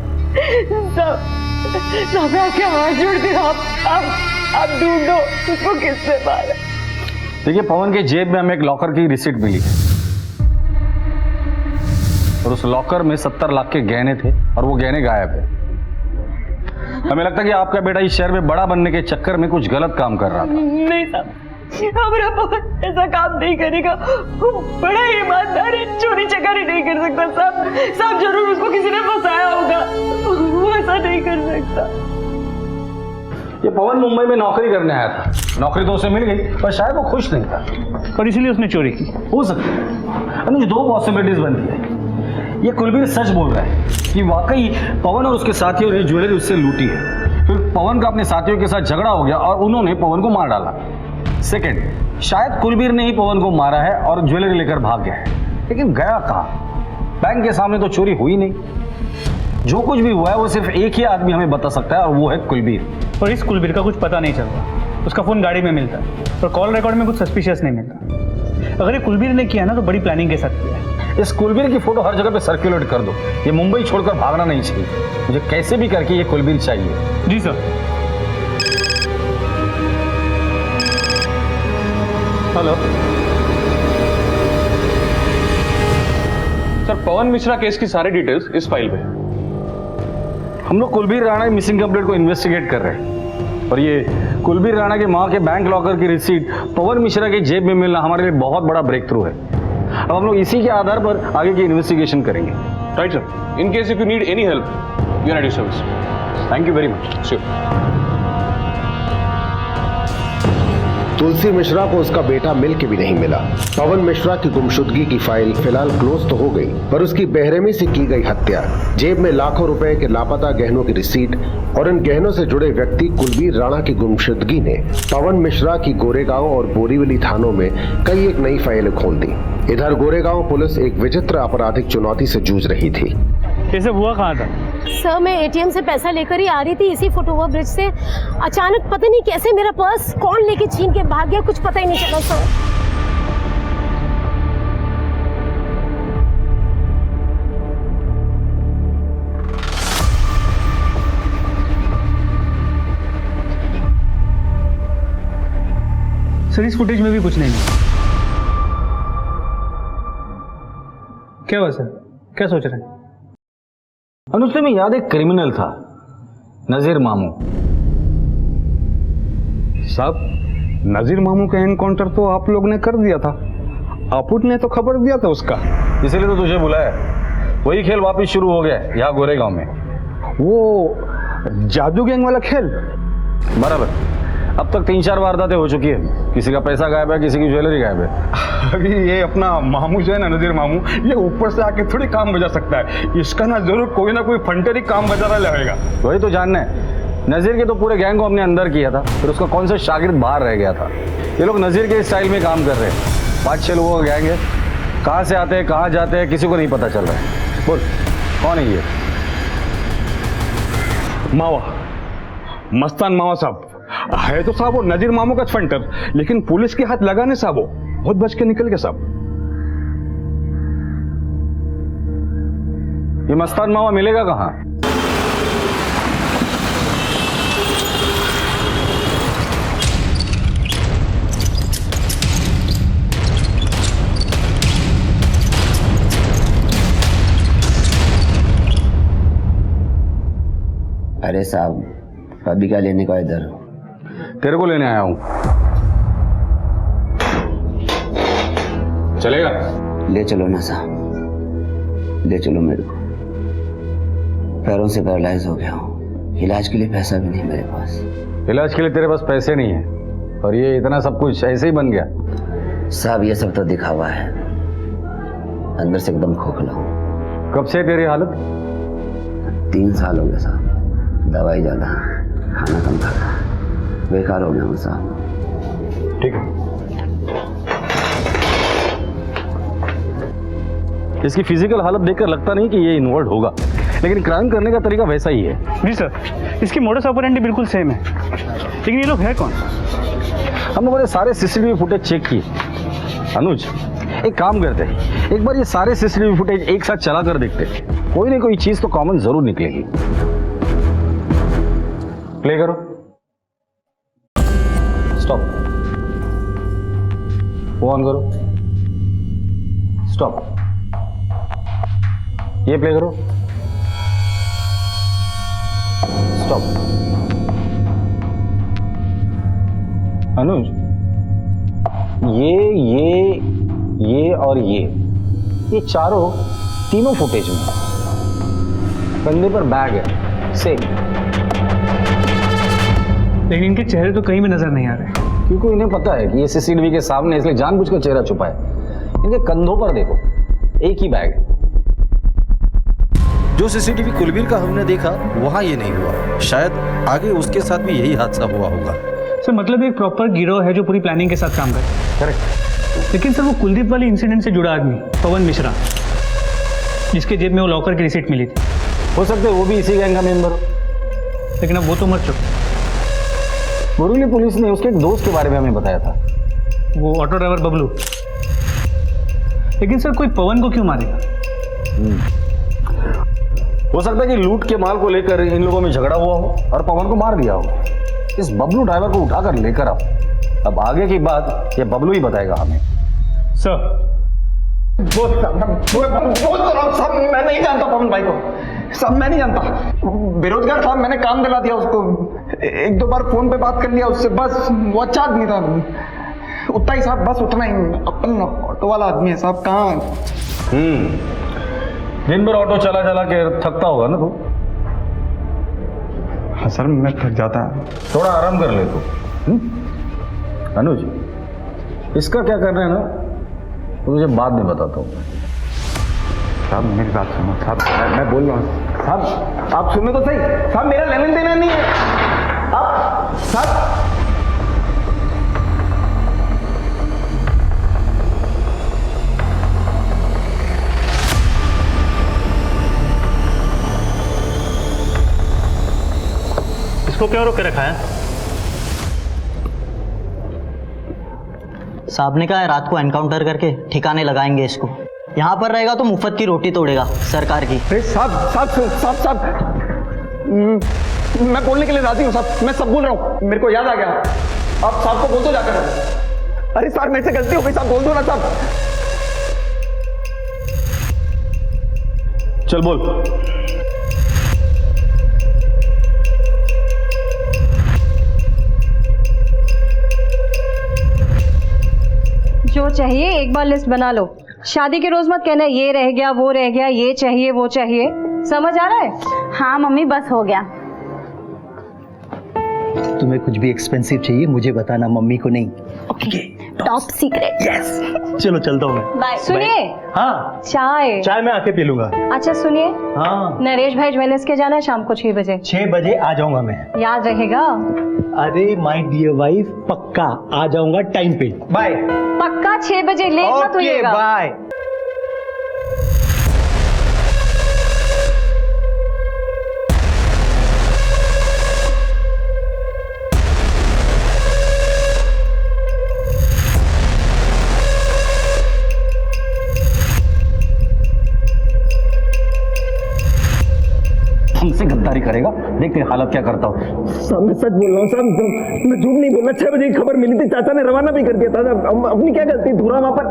साहब मैं आपके हाथ जोड़ती हूँ, आप ढूंढो उसको किससे मारा। देखिए पवन के जेब में हमें एक लॉकर की रिसीट मिली है और उस लॉकर में 70 लाख के गहने थे और वो गहने गायब है। हमें लगता है कि आपका बेटा इस शहर में बड़ा बनने के चक्कर में कुछ गलत काम कर रहा था। नहीं साहब, हमारा पवन ऐसा काम नहीं करेगा, वो बड़ा ईमानदार है, चोरी चकारी नहीं कर सकता। साहब जरूर उसको किसी ने फंसाया होगा, वो ऐसा नहीं कर सकता। ये पवन मुंबई में नौकरी करने आया था, नौकरी तो उसे मिल गई पर शायद वो खुश नहीं था और इसलिए उसने चोरी की। हो सकता है। अनुज दो पॉसिबिलिटीज बनती है। ये कुलबीर सच बोल रहा है कि वाकई पवन और उसके साथियों ने ज्वेलरी उससे लूटी है, फिर पवन का अपने साथियों के साथ झगड़ा हो गया और उन्होंने पवन को मार डाला। सेकंड, शायद कुलबीर ने ही पवन को मारा है और ज्वेलरी लेकर भाग गया है, लेकिन गया कहाँ? बैंक के सामने तो चोरी हुई नहीं। जो कुछ भी हुआ है वो सिर्फ एक ही आदमी हमें बता सकता है और वो है कुलबीर। और इस कुलबीर का कुछ पता नहीं चलता, उसका फोन गाड़ी में मिलता है और कॉल रिकॉर्ड में कुछ सस्पिशियस नहीं मिलता। अगर ये कुलबीर ने किया ना तो बड़ी प्लानिंग के साथ किया है। इस कुलबीर की फोटो हर जगह पे सर्कुलेट कर दो, ये मुंबई छोड़कर भागना नहीं चाहिए। मुझे कैसे भी करके ये कुलबीर चाहिए। जी सर। हेलो सर, पवन मिश्रा केस की सारी डिटेल्स इस फाइल में। हम लोग कुलबीर राणा की मिसिंग कंप्लेंट को इन्वेस्टिगेट कर रहे हैं और ये कुलबीर राणा के मां के बैंक लॉकर की रिसीट पवन मिश्रा के जेब में मिलना हमारे लिए बहुत बड़ा ब्रेक थ्रू है। अब हम लोग इसी के आधार पर आगे की इन्वेस्टिगेशन करेंगे। Right sir, in case if you need any help we are at your service. Thank you very much. Sure. Tulsi Mishra को उसका बेटा मिल के भी नहीं मिला। पवन मिश्रा की गुमशुदगी की फाइल फिलहाल क्लोज तो हो गई, पर उसकी बेरहमी से की गई हत्या, जेब में लाखों रुपए के लापता गहनों की रिसीट और इन गहनों से जुड़े व्यक्ति कुलबीर राणा की गुमशुदगी ने पवन मिश्रा की गोरेगांव और बोरीवली थानों में कई एक नई फाइलें खोल दी। इधर गोरेगांव पुलिस एक विचित्र आपराधिक चुनौती से जूझ रही थी। ये सब हुआ कहाँ था? सर मैं एटीएम से पैसा लेकर ही आ रही थी इसी फुटओवर ब्रिज से। अचानक पता नहीं कैसे मेरा पर्स कौन लेके छीन के भाग गया, कुछ पता ही नहीं चला सर। सर इस फुटेज में भी कुछ नहीं है। क्या हुआ सर, क्या सोच रहे हैं? अनुज तुम्हें याद एक क्रिमिनल था, नजीर मामू साहब। नजीर मामू का एनकाउंटर तो आप लोग ने कर दिया था, आपुट ने तो खबर दिया था उसका, इसीलिए तो तुझे बुलाया। वही खेल वापस शुरू हो गया यहाँ गोरेगांव में। वो जादू गैंग वाला खेल। बराबर। अब तक 3-4 वारदातें हो चुकी है। किसी का पैसा गायब है, किसी की ज्वेलरी गायब है। अभी ये अपना मामू जो है ना, नजीर मामू, ये ऊपर से आके थोड़ी काम बजा सकता है। इसका ना जरूर कोई ना कोई फंटेरी काम बजा रहा रहेगा। वही तो जानना है। नजीर के तो पूरे गैंग को हमने अंदर किया था, फिर उसका कौन सा शागिर्द बाहर रह गया था। ये लोग नजीर के स्टाइल में काम कर रहे हैं। 5-6 लोगों का गैंग है, कहाँ से आते हैं कहाँ जाते हैं किसी को नहीं पता चल रहा है। बोल कौन है ये? मावा, मस्तान मावा साहब है तो साहब वो नजीर मामू का फंटर, लेकिन पुलिस के हाथ लगाने साहब वो बहुत बच के निकल गया साहब। ये मस्तान मावा मिलेगा कहाँ? अरे साहब अभी क्या लेने का इधर? तेरे को लेने आया हूं। चलेगा? ले चलो ना साहब, ले चलो मेरे को। पैरों से पैरालाइज हो गया हूँ, इलाज के लिए पैसा भी नहीं मेरे पास। इलाज के लिए तेरे पास पैसे नहीं है और ये इतना सब कुछ ऐसे ही बन गया? साहब ये सब तो दिखावा है, अंदर से एकदम खोखला हूँ। कब से तेरी हालत? 3 साल हो गए साहब, दवाई ज्यादा, खाना कम खाता, बेकार हो गया हूँ साहब। ठीक है, इसकी फिजिकल हालत देखकर लगता नहीं कि ये इन्वॉल्व होगा, लेकिन क्राइम करने का तरीका वैसा ही है। जी सर, इसकी मोडस ऑपरेंडी बिल्कुल सेम है, लेकिन ये लोग है कौन? हम लोगों ने सारे सीसीटीवी फुटेज चेक किए। अनुज एक काम करते हैं, एक बार ये सारे सीसीटीवी फुटेज एक साथ चला कर देखते हैं, कोई ना कोई चीज तो कॉमन जरूर निकलेगी। प्ले करो। स्टॉप। वो ऑन करो। स्टॉप। ये प्ले करो। स्टॉप। अनुज ये और ये तीनों फुटेज में कंधे पर बैग है सेम, लेकिन इनके चेहरे तो कहीं भी नजर नहीं आ रहे, क्योंकि इन्हें पता है कि ये सीसीटीवी के सामने, इसलिए जानबूझकर चेहरा छुपा है। इनके कंधों पर देखो एक ही बैग है। जो सीसीटीवी कुलबीर का हमने देखा वहां ये नहीं हुआ, शायद आगे उसके साथ भी यही हादसा हुआ होगा। सर मतलब एक प्रॉपर गिरोह है जो पूरी प्लानिंग के साथ काम करे। करेक्ट। लेकिन सर वो कुलदीप वाली इंसिडेंट से जुड़ा आदमी पवन मिश्रा, जिसके जेब में वो लॉकर की रिसीट मिली थी, हो सकता है वो भी इसी गैंग का मेंबर हो, लेकिन अब वो तो मर चुका। बोरीवली पुलिस ने उसके एक दोस्त के बारे में हमें बताया था, वो ऑटो ड्राइवर बबलू। लेकिन सर कोई पवन को क्यों मारेगा? हो सकता है कि लूट के माल को लेकर इन लोगों में झगड़ा हुआ हो और पवन को मार दिया हो। इस बबलू ड्राइवर को उठाकर लेकर आओ, अब आगे की बात ये बबलू ही बताएगा हमें। सर साहब मैं नहीं जानता पवन भाई को, साहब मैं नहीं जानता। बेरोजगार था, मैंने काम दिला दिया उसको, 1-2 बार फोन पे बात कर लिया उससे, बस वो अच्छा आदमी था, उतना ही साहब, बस उतना ही। अपन ऑटो वाला आदमी है साहब, कहाँ। दिन भर ऑटो चला चला के थकता होगा ना तू? हाँ सर मैं थक जाता है। थोड़ा आराम कर ले तू। अनुज, इसका क्या करना है ना तो मुझे बाद में बताता हूँ। साहब मेरी बात सुनो साहब, मैं बोल रहा हूँ साहब, आप सुनो तो सही साहब, मेरा लेन देना नहीं है आप साहब। इसको क्यों रोक के रखा है? साहब ने कहा है रात को एनकाउंटर करके ठिकाने लगाएंगे इसको। यहाँ पर रहेगा तो मुफ्त की रोटी तोड़ेगा सरकार की। साहब साहब साहब साहब, मैं बोलने के लिए राजी हूँ साहब, मैं सब बोल रहा हूँ, मेरे को याद आ गया। आप साहब को बोल दो जाकर। अरे साहब मेरे से गलती हो गई साहब, बोल दो ना साहब। चल बोल। जो चाहिए एक बार लिस्ट बना लो। शादी के रोज मत कहना ये रह गया वो रह गया, ये चाहिए वो चाहिए। समझ आ रहा है? हाँ मम्मी, बस हो गया। तुम्हें कुछ भी एक्सपेंसिव चाहिए मुझे बताना, मम्मी को नहीं। Okay, top secret. यस। चलो चलता हूँ मैं। बाय। सुनिए, हाँ चाय चाय मैं आके पी लूंगा। अच्छा सुनिए, हाँ नरेश भाई ज्वेलर्स के जाना है शाम को 6 बजे। 6 बजे आ जाऊंगा मैं। याद रहेगा? अरे माय डियर वाइफ, पक्का आ जाऊंगा टाइम पे। बाय। पक्का 6 बजे, लेट मत होइएगा। बाय। हमसे गद्दारी करेगा, देख तेरी हालत क्या करता हूँ। साहब मैं सच बोल रहा हूँ साहब, मैं झूठ नहीं बोल रहा। 6 बजे की खबर मिली थी, चाचा ने रवाना भी कर दिया था। अपनी क्या गलती, धूरा वहां पर।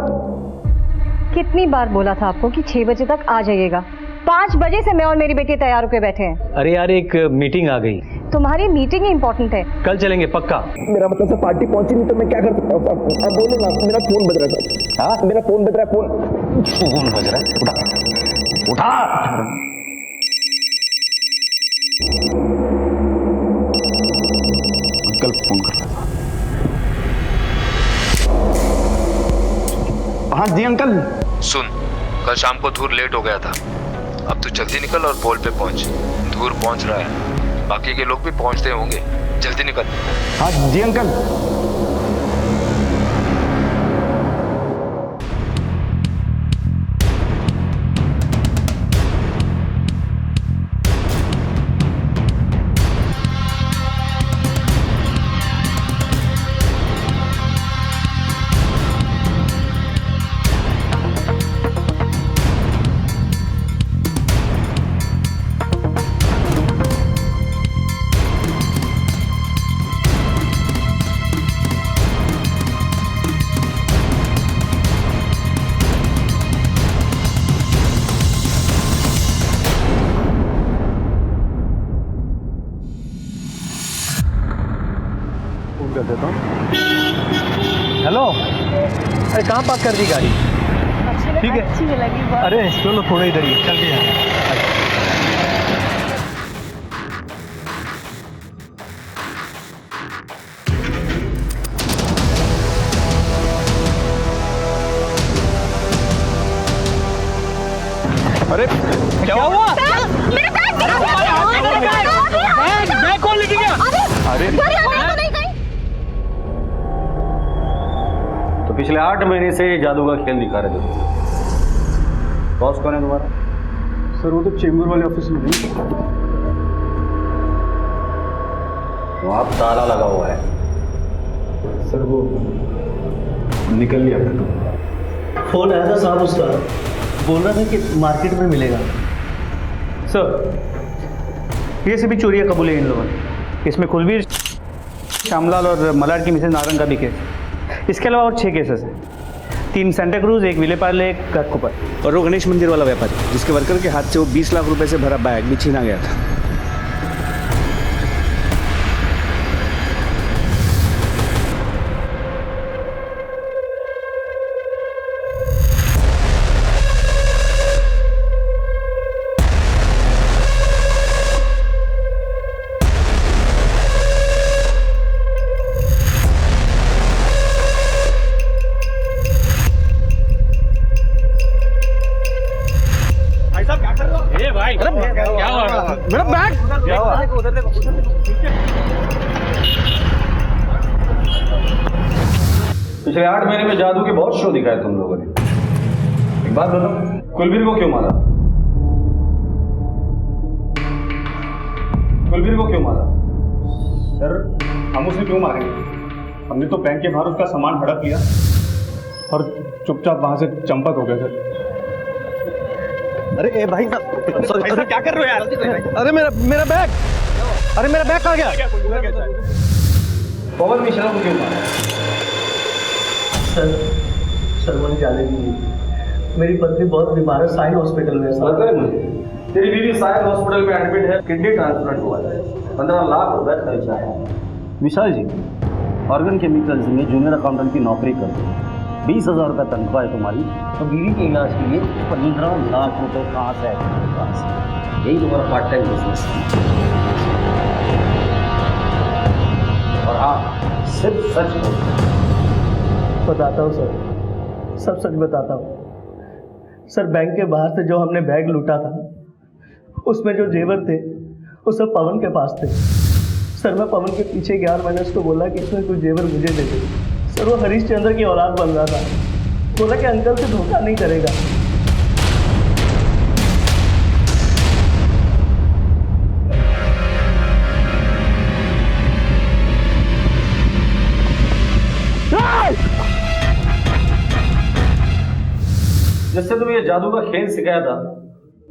कितनी बार बोला था आपको कि 6 बजे तक आ जाइएगा? 5 बजे से मैं और मेरी बेटी तैयार होकर बैठे हैं। अरे यार एक मीटिंग आ गई। तुम्हारी मीटिंग ही इम्पोर्टेंट है। कल चलेंगे पक्का। मेरा मतलब सर पार्टी पहुंची नहीं तो मैं क्या कर सकता हूँ साहब? अब बोलो ना, मेरा फोन बज रहा है साहब। हाँ मेरा फोन बज रहा है। फोन बज रहा है, उठा उठा। अंकल फोन कर रहा है। हाँ जी अंकल। सुन, कल शाम को धूर लेट हो गया था, अब तू जल्दी निकल और पोल पे पहुंच। धूर पहुंच रहा है, बाकी के लोग भी पहुंचते होंगे, जल्दी निकल। हाँ जी अंकल। कर देता हूँ। हेलो, अरे कहाँ पार्क कर दी गाड़ी? ठीक है, अच्छी लगी। अरे चलो थोड़ा इधर ही चल के यहाँ। अरे क्या हुआ? मेरे बैग कौन लेके गया? अरे तो पिछले 8 महीने से जादू का खेल दिखा रहे थे। बॉस कौन है तुम्हारा? सर वो तो चेंबूर वाले ऑफिस में नहीं। वहाँ ताला लगा हुआ है। सर वो निकल लिया था। फोन आया था साहब उसका, बोल रहा था कि मार्केट में मिलेगा। सर ये सभी चोरियां कबूल है इन लोगों ने। इसमें कुलवीर, श्यामलाल और मलाड की मिसेज नारंग का भी केस। इसके अलावा और 6 केसेस हैं। 3 सेंटा क्रूज, 1 विलेपार्ले, 1 घाटकोपर। और वो गणेश मंदिर वाला व्यापारी जिसके वर्कर के हाथ से वो 20 लाख रुपए से भरा बैग भी छीना गया था। पिछले 8 महीने में जादू के बहुत शो दिखाए तुम लोगों ने। एक बात बताओ, कुलबीर को क्यों मारा? कुलबीर को क्यों मारा? सर हम उसे क्यों मारेंगे? हमने तो बैंक के बाहर उसका सामान हड़प लिया और चुपचाप वहां से चंपत हो गए सर। अरे ए भाई साहब क्या कर रहे हो यार? अरे मेरा बैग, अरे मेरा बैग कहाँ गया? पवन मिश्रा को क्यों मारा? सर मुझे जाने दीजिए, मेरी पत्नी बहुत बीमार है, साइन हॉस्पिटल में है सर। तेरी बीवी साइन हॉस्पिटल में एडमिट है, किडनी ट्रांसप्लांट हुआ है, 15 लाख रुपए खर्चा है। विशाल जी, ऑर्गन केमिकल्स में जूनियर अकाउंटेंट की नौकरी करते हैं, 20,000 रुपये तनख्वाह है तुम्हारी, तो बीवी के इलाज के लिए 15 लाख रुपए कहाँ से आए तुम्हारे पास? यही तुम्हारा पार्ट टाइम बिजनेस है। और हाँ, सिर्फ सच बोलो। बताता हूँ सर, सब सच बताता हूँ सर। बैंक के बाहर से जो हमने बैग लूटा था, उसमें जो जेवर थे वो सब पवन के पास थे सर। मैं पवन के पीछे गया और मैंने उसको बोला कि इसमें कुछ जेवर मुझे दे दे सर। वो हरीश चंद्र की औलाद बन रहा था, बोला कि अंकल से धोखा नहीं करेगा। जिससे तुम्हें ये जादू का खेल सिखाया था,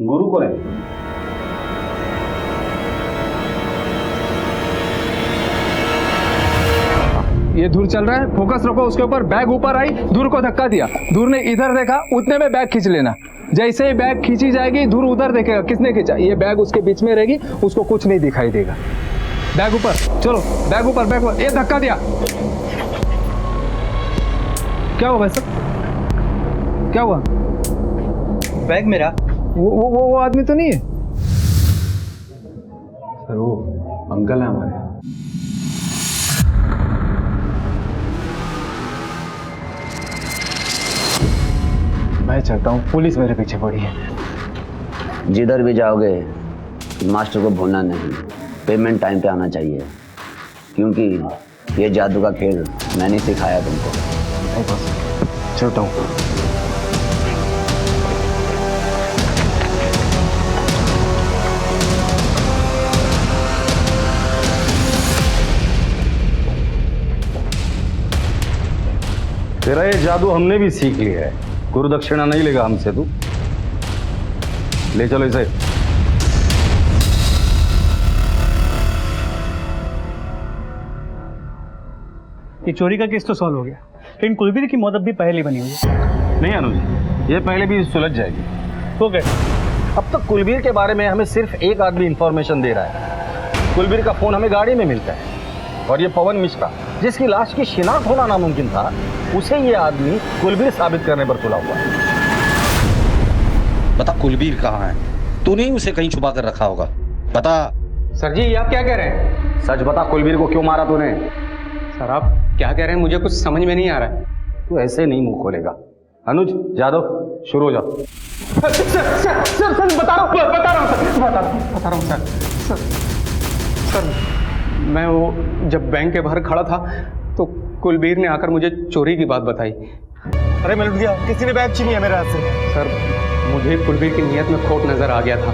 गुरु को नहीं। ये धूर चल रहा है, फोकस रखो उसके ऊपर। बैग ऊपर आई, धूर को धक्का दिया, धूर ने इधर देखा, उतने में बैग खींच लेना। जैसे ही बैग खींची जाएगी, धूर उधर देखेगा किसने खींचा, ये बैग उसके बीच में रहेगी, उसको कुछ नहीं दिखाई देगा। बैग ऊपर, चलो बैग ऊपर, बैग ऊपर। ये धक्का दिया, क्या हुआ भाई साहब? क्या हुआ? बैग मेरा। वो आदमी तो नहीं है सर? वो अंकल है हमारे। मैं चाहता हूँ, पुलिस मेरे पीछे पड़ी है। जिधर भी जाओगे मास्टर को भूलना नहीं, पेमेंट टाइम पे आना चाहिए, क्योंकि ये जादू का खेल मैंने सिखाया तुमको। चलता हूँ। तेरा ये जादू हमने भी सीख लिया है, गुरु दक्षिणा नहीं लेगा हमसे तू। ले चलो इसे। ये चोरी का केस तो सॉल्व हो गया, लेकिन कुलबीर की मौत अब भी पहले बनी हुई है। नहीं अनुज, ये पहले भी सुलझ जाएगी। ओके। अब तक कुलबीर के बारे में हमें सिर्फ एक आदमी इंफॉर्मेशन दे रहा है। कुलबीर का फोन हमें गाड़ी में मिलता है, और ये पवन मिश्रा जिसकी लाश की शिनाख्त होना नामुमकिन था, उसे ये आदमी कुलबीर साबित करने पर तुला हुआ है। बता कुलबीर कहाँ है? तूने ही उसे कहीं छुपा कर रखा होगा, बता। सर जी, आप क्या कह रहे हैं? सच बता, कुलबीर को क्यों मारा तूने? सर आप क्या कह रहे हैं, मुझे कुछ समझ में नहीं आ रहा है। तू ऐसे नहीं मुंह खोलेगा। अनुज, जादव, शुरू हो जाओ। सर बता रहा हूँ सर, मैं वो जब बैंक के बाहर खड़ा था तो कुलबीर ने आकर मुझे चोरी की बात बताई। अरे मैं लुट गया, किसी ने बैग छीन लिया मेरे हाथ से। सर मुझे कुलबीर की नीयत में खोट नजर आ गया था।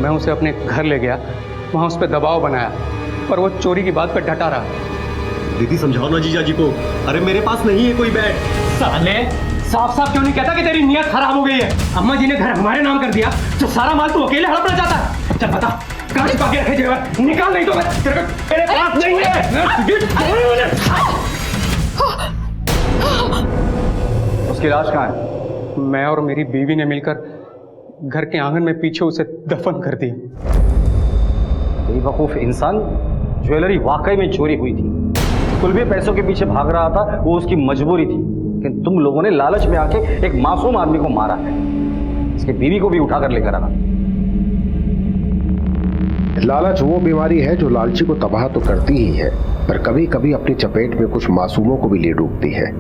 मैं उसे अपने घर ले गया, वहाँ उस पर दबाव बनाया, पर वो चोरी की बात पर डटा रहा। दीदी समझाओ ना जीजा जी को। अरे मेरे पास नहीं है कोई बैग। साले साफ साफ क्यों नहीं कहता कि तेरी नीयत खराब हो गई है? अम्मा जी ने घर हमारे नाम कर दिया, तो सारा माल तू अकेले हड़पना चाहता है। चल बता, कहाँ छुपा के रखे जेवर? निकाल, नहीं तो मैं तेरे पास नहीं है। उसकी लाश कहाँ है? मैं और मेरी बीवी ने मिलकर घर के आंगन में पीछे उसे दफन कर दिया। बेवकूफ इंसान, ज्वेलरी वाकई में चोरी हुई थी। कुलबीर पैसों के पीछे भाग रहा था, वो उसकी मजबूरी थी, लेकिन तुम लोगों ने लालच में आके एक मासूम आदमी को मारा है। इसकी बीवी को भी उठाकर लेकर आना। लालच वो बीमारी है जो लालची को तबाह तो करती ही है, पर कभी कभी अपनी चपेट में कुछ मासूमों को भी ले डूबती है।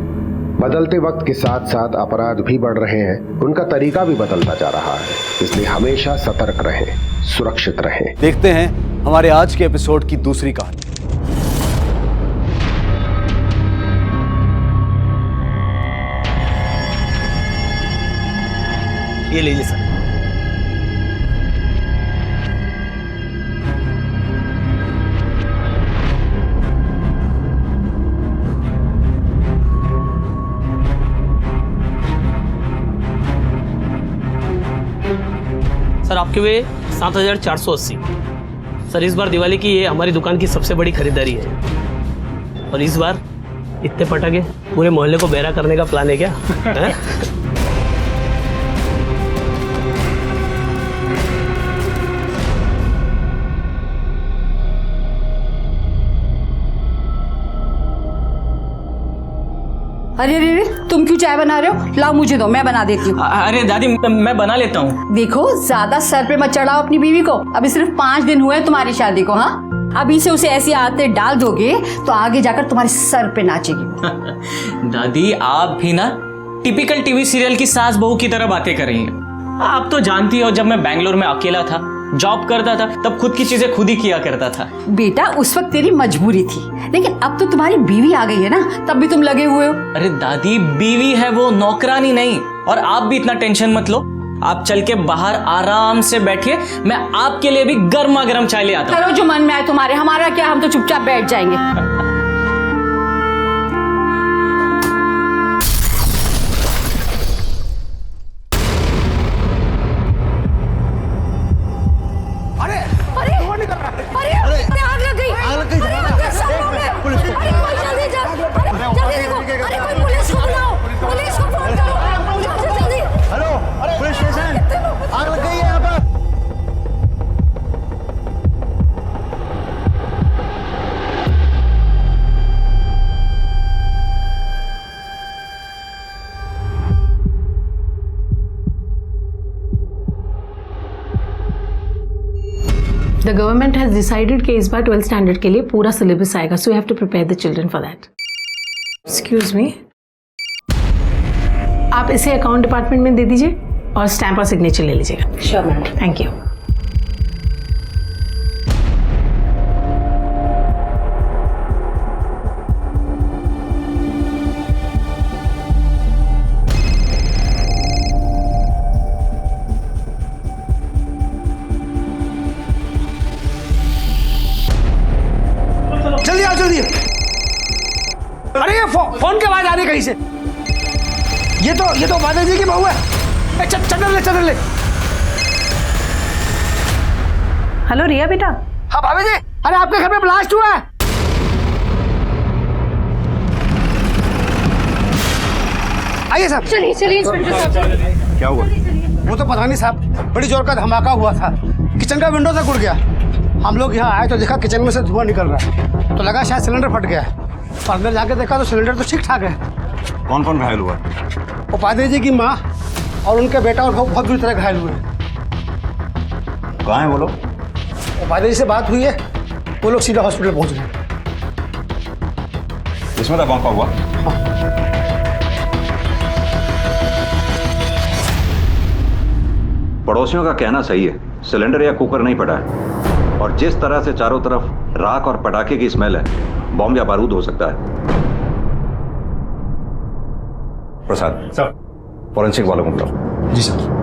बदलते वक्त के साथ साथ अपराध भी बढ़ रहे हैं, उनका तरीका भी बदलता जा रहा है, इसलिए हमेशा सतर्क रहें, सुरक्षित रहें। देखते हैं हमारे आज के एपिसोड की दूसरी कहानी। ये लीजिए सर। सर आपके वे 7,480। सर इस बार दिवाली की ये हमारी दुकान की सबसे बड़ी खरीदारी है, और इस बार इतने पटाखे पूरे मोहल्ले को बहरा करने का प्लान है क्या? है? अरे अरे अरे, तुम क्यों चाय बना रहे हो? लाओ मुझे दो, मैं बना देती हूँ। अरे दादी मैं बना लेता हूँ। देखो ज्यादा सर पे मत चढ़ाओ अपनी बीवी को। अभी सिर्फ 5 दिन हुए हैं तुम्हारी शादी को। हाँ, अभी से उसे ऐसी आदतें डाल दोगे तो आगे जाकर तुम्हारे सर पे नाचेगी। दादी आप भी ना टिपिकल टीवी सीरियल की सास बहू की तरह बातें कर रही हैं। आप तो जानती हो, जब मैं बैंगलोर में अकेला था, जॉब करता था, तब खुद की चीजें खुद ही किया करता था। बेटा उस वक्त तेरी मजबूरी थी, लेकिन अब तो तुम्हारी बीवी आ गई है ना, तब भी तुम लगे हुए हो। अरे दादी बीवी है वो, नौकरानी नहीं। और आप भी इतना टेंशन मत लो, आप चल के बाहर आराम से बैठिए, मैं आपके लिए भी गर्मा गर्म चाय ले आता हूँ। करो जो मन में आए तुम्हारे, हमारा क्या, हम तो चुपचाप बैठ जाएंगे। The government has decided कि इस बार 12th स्टैंडर्ड के लिए पूरा सिलेबस आएगा, so you have to prepare the children for that. Excuse me. आप इसे अकाउंट डिपार्टमेंट में दे दीजिए और स्टैम्प और सिग्नेचर ले लीजिएगा। Sure, ma'am. Thank you. जल्दी आओ जल्दी। अरे ये फोन की आवाज आ रही कहीं से। ये तो माता जी की बहू है। चल ले। हेलो रिया बेटा। हाँ भाभी जी, अरे आपके घर में ब्लास्ट हुआ है। आइए साहब। चलिए इंस्पेक्टर साहब। क्या हुआ? वो तो पता नहीं साहब, बड़ी जोर का धमाका हुआ था, किचन का विंडो से उड़ गया। हम लोग यहाँ आए तो देखा किचन में से धुआं निकल रहा है, तो लगा शायद सिलेंडर फट गया है। और अंदर जाके देखा तो सिलेंडर तो ठीक ठाक है। कौन कौन घायल हुआ? उपाध्याय जी की माँ और उनके बेटा और बहुत बुरी तरह घायल हुए हैं। कहाँ है वो लोग? उपाध्याय जी से बात हुई है, वो लोग सीधा हॉस्पिटल पहुँच गए। इसमें धमाका हुआ? पड़ोसियों का कहना सही है, सिलेंडर या कुकर नहीं फटा है, और जिस तरह से चारों तरफ राख और पटाखे की स्मेल है, बॉम्ब या बारूद हो सकता है। प्रसाद सर, फॉरेंसिक वालों को बुलाओ। जी सर।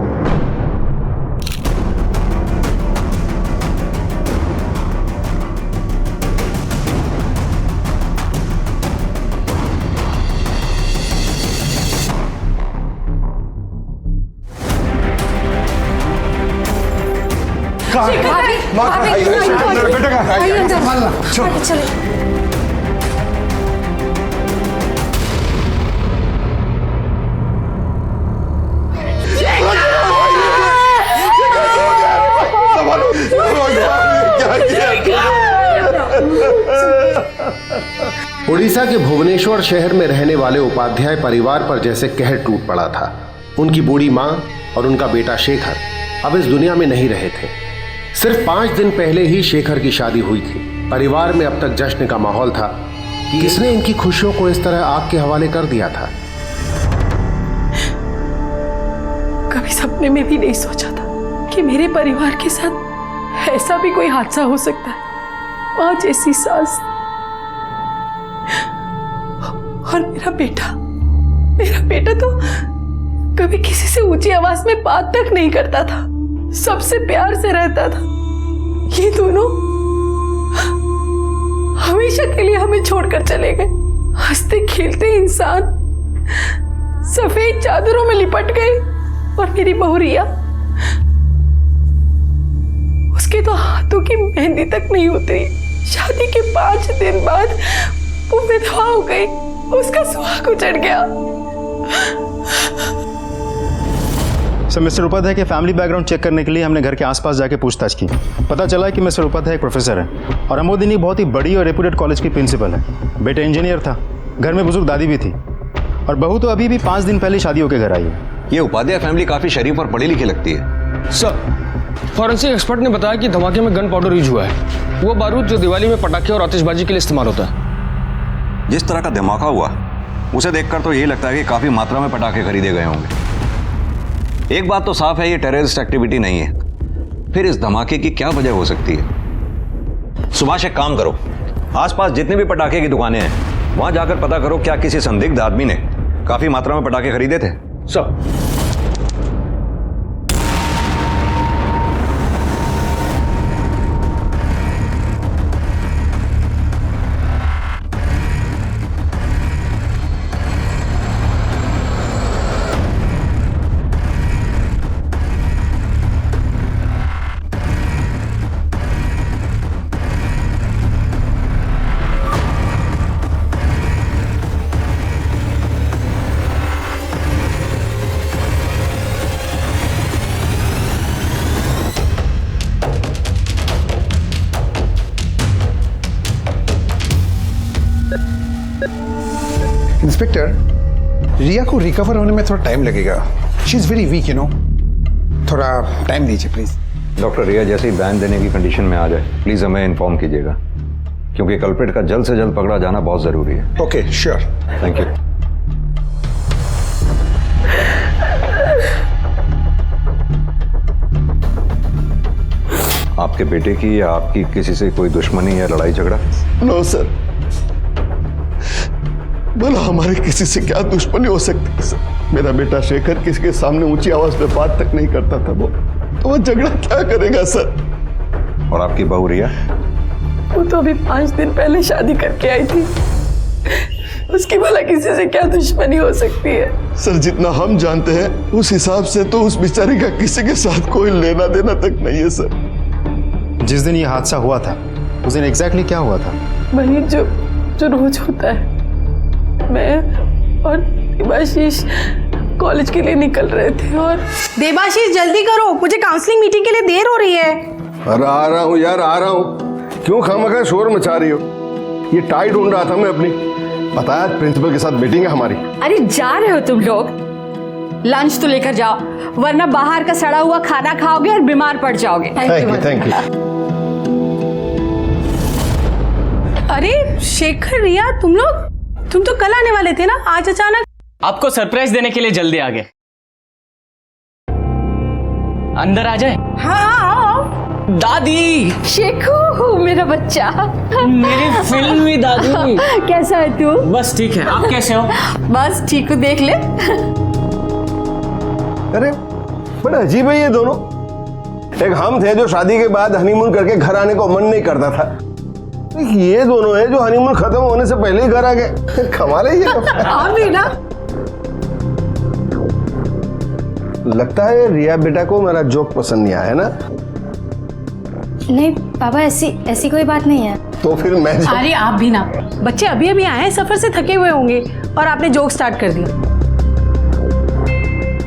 उड़ीसा के भुवनेश्वर शहर में रहने वाले उपाध्याय परिवार पर जैसे कहर टूट पड़ा था। उनकी बूढ़ी माँ और उनका बेटा शेखर अब इस दुनिया में नहीं रहे थे। सिर्फ 5 दिन पहले ही शेखर की शादी हुई थी। परिवार में अब तक जश्न का माहौल था कि किसने इनकी खुशियों को इस तरह आग के हवाले कर दिया था। कभी सपने में भी नहीं सोचा था कि मेरे परिवार के साथ ऐसा भी कोई हादसा हो सकता है। माँ जैसी सास और मेरा बेटा तो कभी किसी से ऊंची आवाज में बात तक नहीं करता था, सबसे प्यार से रहता था। ये दोनों हमेशा के लिए हमें छोड़कर चले गए। हंसते खेलते इंसान सफेद चादरों में लिपट गए। और मेरी बहू रिया, उसके तो हाथों की मेहंदी तक नहीं उतरी। शादी के 5 दिन बाद वो विधवा हो गई, उसका सुहाग उजड़ गया। सर, मिस्टर उपाध्याय के फैमिली बैकग्राउंड चेक करने के लिए हमने घर के आसपास जाके पूछताछ की। पता चला कि मिस्टर उपाध्याय एक प्रोफेसर है और अमोदिनी बहुत ही बड़ी और रेप्यूटेड कॉलेज की प्रिंसिपल है। बेटा इंजीनियर था, घर में बुजुर्ग दादी भी थी और बहू तो अभी भी 5 दिन पहले शादी होकर घर आई है। ये उपाध्याय फैमिली काफी शरीफ और पढ़ी लिखी लगती है। सर, फॉरेंसिक एक्सपर्ट ने बताया कि धमाके में गन पाउडर यूज हुआ है, वो बारूद जो दिवाली में पटाखे और आतिशबाजी के लिए इस्तेमाल होता है। जिस तरह का धमाका हुआ उसे देखकर तो यही लगता है कि काफी मात्रा में पटाखे खरीदे गए होंगे। एक बात तो साफ है, ये टेररिस्ट एक्टिविटी नहीं है। फिर इस धमाके की क्या वजह हो सकती है? सुभाष, एक काम करो, आसपास जितनी भी पटाखे की दुकानें हैं वहां जाकर पता करो क्या किसी संदिग्ध आदमी ने काफी मात्रा में पटाखे खरीदे थे। सर, इंस्पेक्टर, रिया को रिकवर होने में थोड़ा टाइम लगेगा। She is very weak, you know. थोड़ा टाइम दीजिए प्लीज। डॉक्टर, रिया जैसे ही बयान देने की कंडीशन में आ जाए प्लीज हमें इन्फॉर्म कीजिएगा, क्योंकि कल्प्रिट का जल्द से जल्द पकड़ा जाना बहुत जरूरी है। Okay, sure. Thank you. आपके बेटे की या आपकी किसी से कोई दुश्मनी या लड़ाई झगड़ा? नो सर, बोला हमारे किसी से क्या दुश्मनी हो सकती है सर। मेरा बेटा शेखर किसी के सामने ऊंची आवाज में बात तक नहीं करता था। वो झगड़ा क्या करेगा सर? और आपकी बहू रिया? वो तो अभी 5 दिन पहले शादी करके आई थी, उसकी भला किसी से क्या दुश्मनी हो सकती है? सर, जितना हम जानते हैं उस हिसाब से तो उस बेचारी का किसी के साथ कोई लेना देना तक नहीं है सर। जिस दिन ये हादसा हुआ था उस दिन एग्जैक्टली क्या हुआ था? वही जो रोज होता है। मैं और देवाशीष कॉलेज के लिए निकल रहे थे और देवाशीष जल्दी करो, मुझे काउंसलिंग मीटिंग के लिए देर हो रही है। अरे आ रहा हूँ यार, आ रहा हूँ। क्यों खामखा शोर मचा रही हो? ये टाई ढूंढ रहा था मैं अपनी। पता है प्रिंसिपल के साथ मीटिंग है हमारी। अरे जा रहे हो तुम लोग? लंच तो लेकर जाओ, वरना बाहर का सड़ा हुआ खाना खाओगे और बीमार पड़ जाओगे। Thank you. अरे शेखर, रिया, तुम तो कल आने वाले थे ना, आज अचानक? आपको सरप्राइज देने के लिए जल्दी आ गए। अंदर आ जाए। हाँ। दादी। शेखू, मेरा बच्चा। मेरी फिल्मी दादी। कैसा है तू? बस ठीक है, आप कैसे हो? बस ठीक हूँ, देख ले। अरे बड़ा अजीब है ये दोनों। एक हम थे जो शादी के बाद हनीमून करके घर आने को मन नहीं करता था, ये दोनों हैं जो हनीमून खत्म होने से पहले ही घर आ गए। कमाल है ये। हाँ भी ना। लगता है रिया बेटा को मेरा जोक पसंद नहीं आया, है ना? नहीं पापा, ऐसी कोई बात नहीं है। तो फिर मैं अरे आप भी ना, बच्चे अभी अभी आए हैं, सफर से थके हुए होंगे और आपने जोक स्टार्ट कर दिया।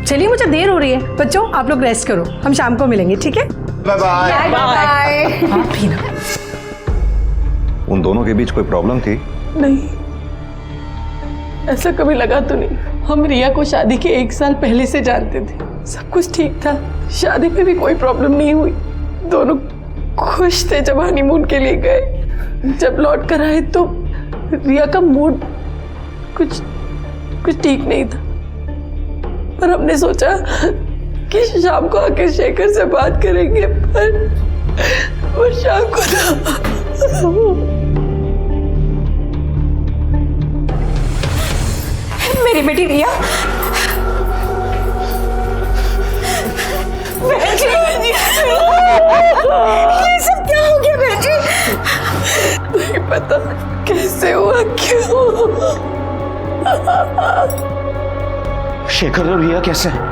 चलिए, मुझे देर हो रही है। बच्चों आप लोग रेस्ट करो, हम शाम को मिलेंगे, ठीक है? Bye bye. बाय। आप भी ना। उन दोनों के बीच कोई प्रॉब्लम थी? नहीं, ऐसा कभी लगा तो नहीं। हम रिया को शादी के 1 साल पहले से जानते थे, सब कुछ ठीक था, शादी में भी कोई प्रॉब्लम नहीं हुई। दोनों खुश थे जब हनीमून के लिए गए। जब लौट कर आए तो रिया का मूड कुछ ठीक नहीं था, पर हमने सोचा कि शाम को आके शेखर से बात करेंगे, पर शाम को मेरी बेटी रिया, ये सब क्या हो गया बहन जी? नहीं पता कैसे हुआ, क्यों? शेखर और रिया कैसे हैं?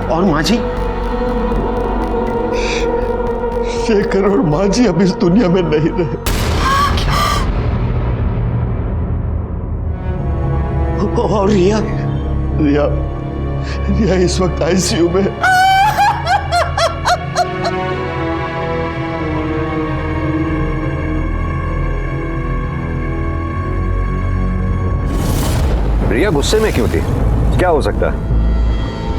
और माँ जी? शेखर और माँ जी अब इस दुनिया में नहीं रहे। और रिया? रिया इस वक्त आईसीयू में है। रिया गुस्से में क्यों थी? क्या हो सकता है?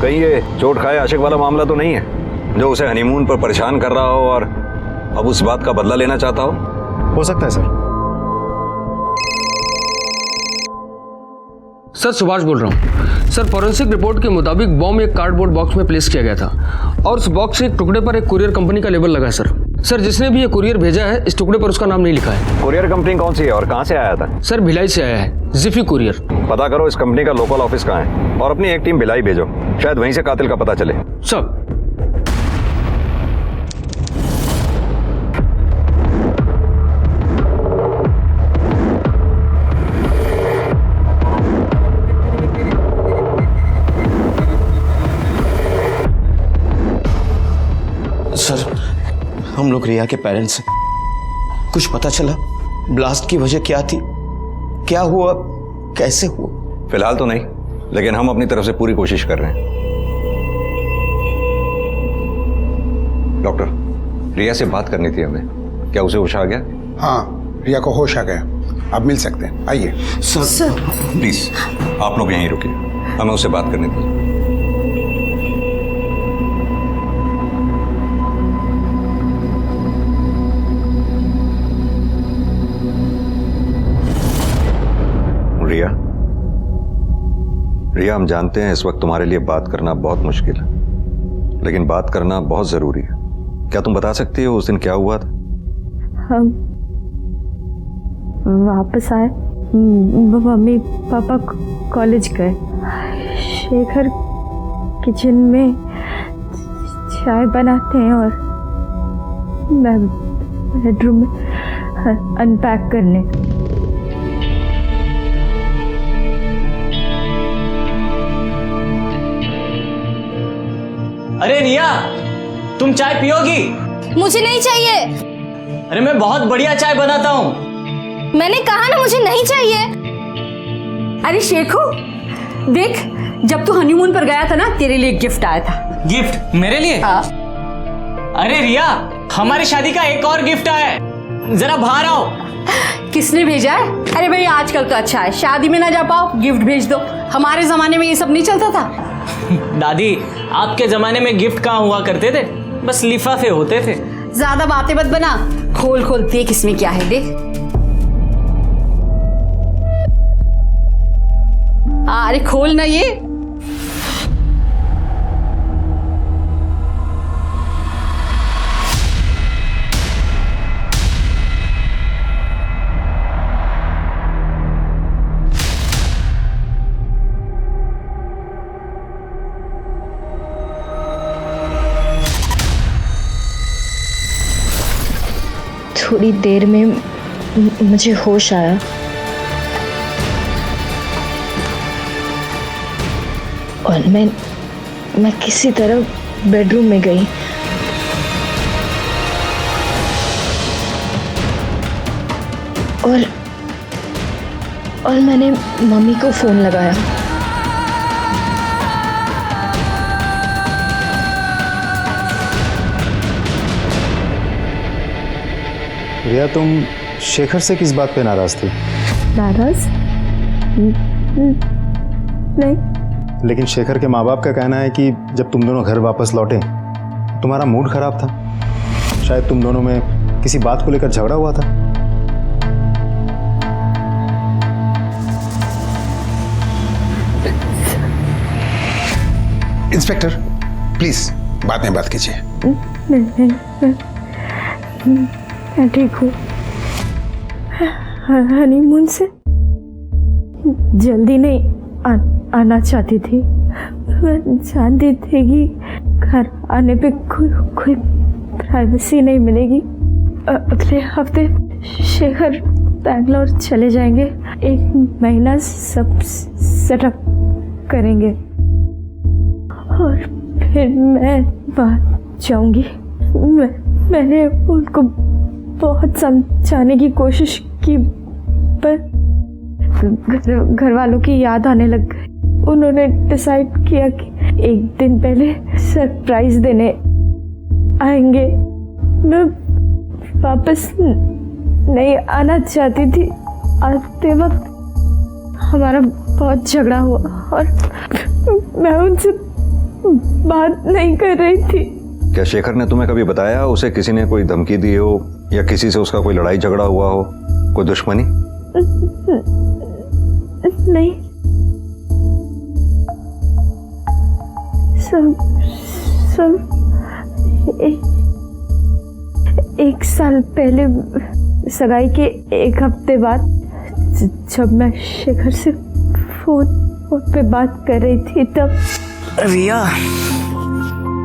कहीं ये चोट खाए आशिक वाला मामला तो नहीं है जो उसे हनीमून पर परेशान कर रहा हो और अब उस बात का बदला लेना चाहता हो सकता है सर। सर सुभाष बोल रहा हूँ। सर फॉरेंसिक रिपोर्ट के मुताबिक बॉम्ब एक कार्डबोर्ड बॉक्स में प्लेस किया गया था और उस बॉक्स के टुकड़े पर एक कुरियर कंपनी का लेबल लगा है सर जिसने भी ये कुरियर भेजा है इस टुकड़े पर उसका नाम नहीं लिखा है। कुरियर कंपनी कौन सी है और कहाँ से आया था? सर भिलाई से आया है, जिफी कुरियर। पता करो इस कंपनी का लोकल ऑफिस कहाँ है और अपनी एक टीम भिलाई भेजो, शायद वहीं से कातिल का पता चले। सब सर हम लोग रिया के पेरेंट्स हैं। कुछ पता चला? ब्लास्ट की वजह क्या थी? क्या हुआ? कैसे हुआ? फिलहाल तो नहीं, लेकिन हम अपनी तरफ से पूरी कोशिश कर रहे हैं। डॉक्टर, रिया से बात करनी थी हमें, क्या उसे होश आ गया? हाँ, रिया को होश आ गया, आप मिल सकते हैं, आइए। सर प्लीज आप लोग यहीं रुकिए, हमें उससे बात करनी थी। रिया, हम जानते हैं इस वक्त तुम्हारे लिए बात करना बहुत मुश्किल है, लेकिन बात करना बहुत जरूरी है। क्या तुम बता सकती हो उस दिन क्या हुआ था? हम वापस आए, मम्मी पापा कॉलेज गए, शेखर किचन में चाय बनाते हैं और मैं बेडरूम में अनपैक करने। अरे रिया, तुम चाय पियोगी? मुझे नहीं चाहिए। अरे मैं बहुत बढ़िया चाय बनाता हूँ। मैंने कहा ना मुझे नहीं चाहिए। अरे शेखू देख, जब तू हनीमून पर गया था ना तेरे लिए गिफ्ट आया था। गिफ्ट मेरे लिए? अरे रिया, हमारी शादी का एक और गिफ्ट आया है, जरा बाहर आओ। किसने भेजा है? अरे भाई आजकल तो अच्छा है, शादी में ना जा पाओ गिफ्ट भेज दो। हमारे जमाने में ये सब नहीं चलता था। दादी, आपके जमाने में गिफ्ट कहाँ हुआ करते थे, बस लिफाफे होते थे। ज्यादा बातें मत बना, खोल खोल देख इसमें क्या है, देख। अरे खोल ना ये। थोड़ी देर में मुझे होश आया और मैं किसी तरह बेडरूम में गई। और मैंने मम्मी को फोन लगाया। रिया, तुम शेखर से किस बात पे नाराज थी? नाराज? नहीं। लेकिन शेखर के माँ बाप का कहना है कि जब तुम दोनों घर वापस लौटे तुम्हारा मूड खराब था, शायद तुम दोनों में किसी बात को लेकर झगड़ा हुआ था। इंस्पेक्टर प्लीज बाद में बात कीजिए। मैं ठीक हूँ। हनीमून से जल्दी नहीं आना चाहती थी। मैं जानती थी कि घर आने पे कोई प्राइवेसी नहीं मिलेगी। अगले हफ्ते शेखर बैंगलोर चले जाएंगे, 1 महीना सब सेटअप करेंगे और फिर मैं वहाँ जाऊंगी। मैंने उनको बहुत समझाने की कोशिश की पर घर वालों की याद आने लग गई। उन्होंने डिसाइड किया कि 1 दिन पहले सरप्राइज देने आएंगे। मैं वापस नहीं आना चाहती थी। आते वक्त हमारा बहुत झगड़ा हुआ और मैं उनसे बात नहीं कर रही थी। क्या शेखर ने तुम्हें कभी बताया उसे किसी ने कोई धमकी दी हो या किसी से उसका कोई लड़ाई झगड़ा हुआ हो, कोई दुश्मनी? नहीं, सब एक साल पहले सगाई के 1 हफ्ते बाद जब मैं शेखर से फोन पे बात कर रही थी तब। रिया,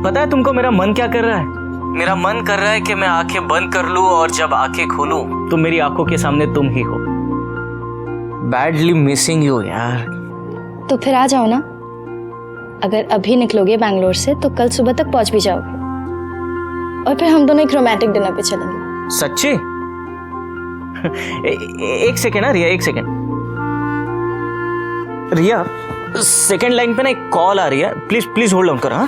पता है तुमको मेरा मन क्या कर रहा है? मेरा मन कर रहा है कि मैं आंखें बंद कर लूं और जब आंखें खोलूं तो मेरी आंखों के सामने तुम ही हो। बैडली मिसिंग यू यार। तो फिर आ जाओ ना। अगर अभी निकलोगे बैंगलोर से तो कल सुबह तक पहुंच भी जाओगे और फिर हम दोनों एक रोमांटिक डिनर पे चलेंगे। सच्ची? एक सेकेंड ना रिया, 1 सेकेंड। रिया, सेकेंड लाइन पे ना एक कॉल आ रही है, प्लीज होल्ड ऑन करो। हाँ,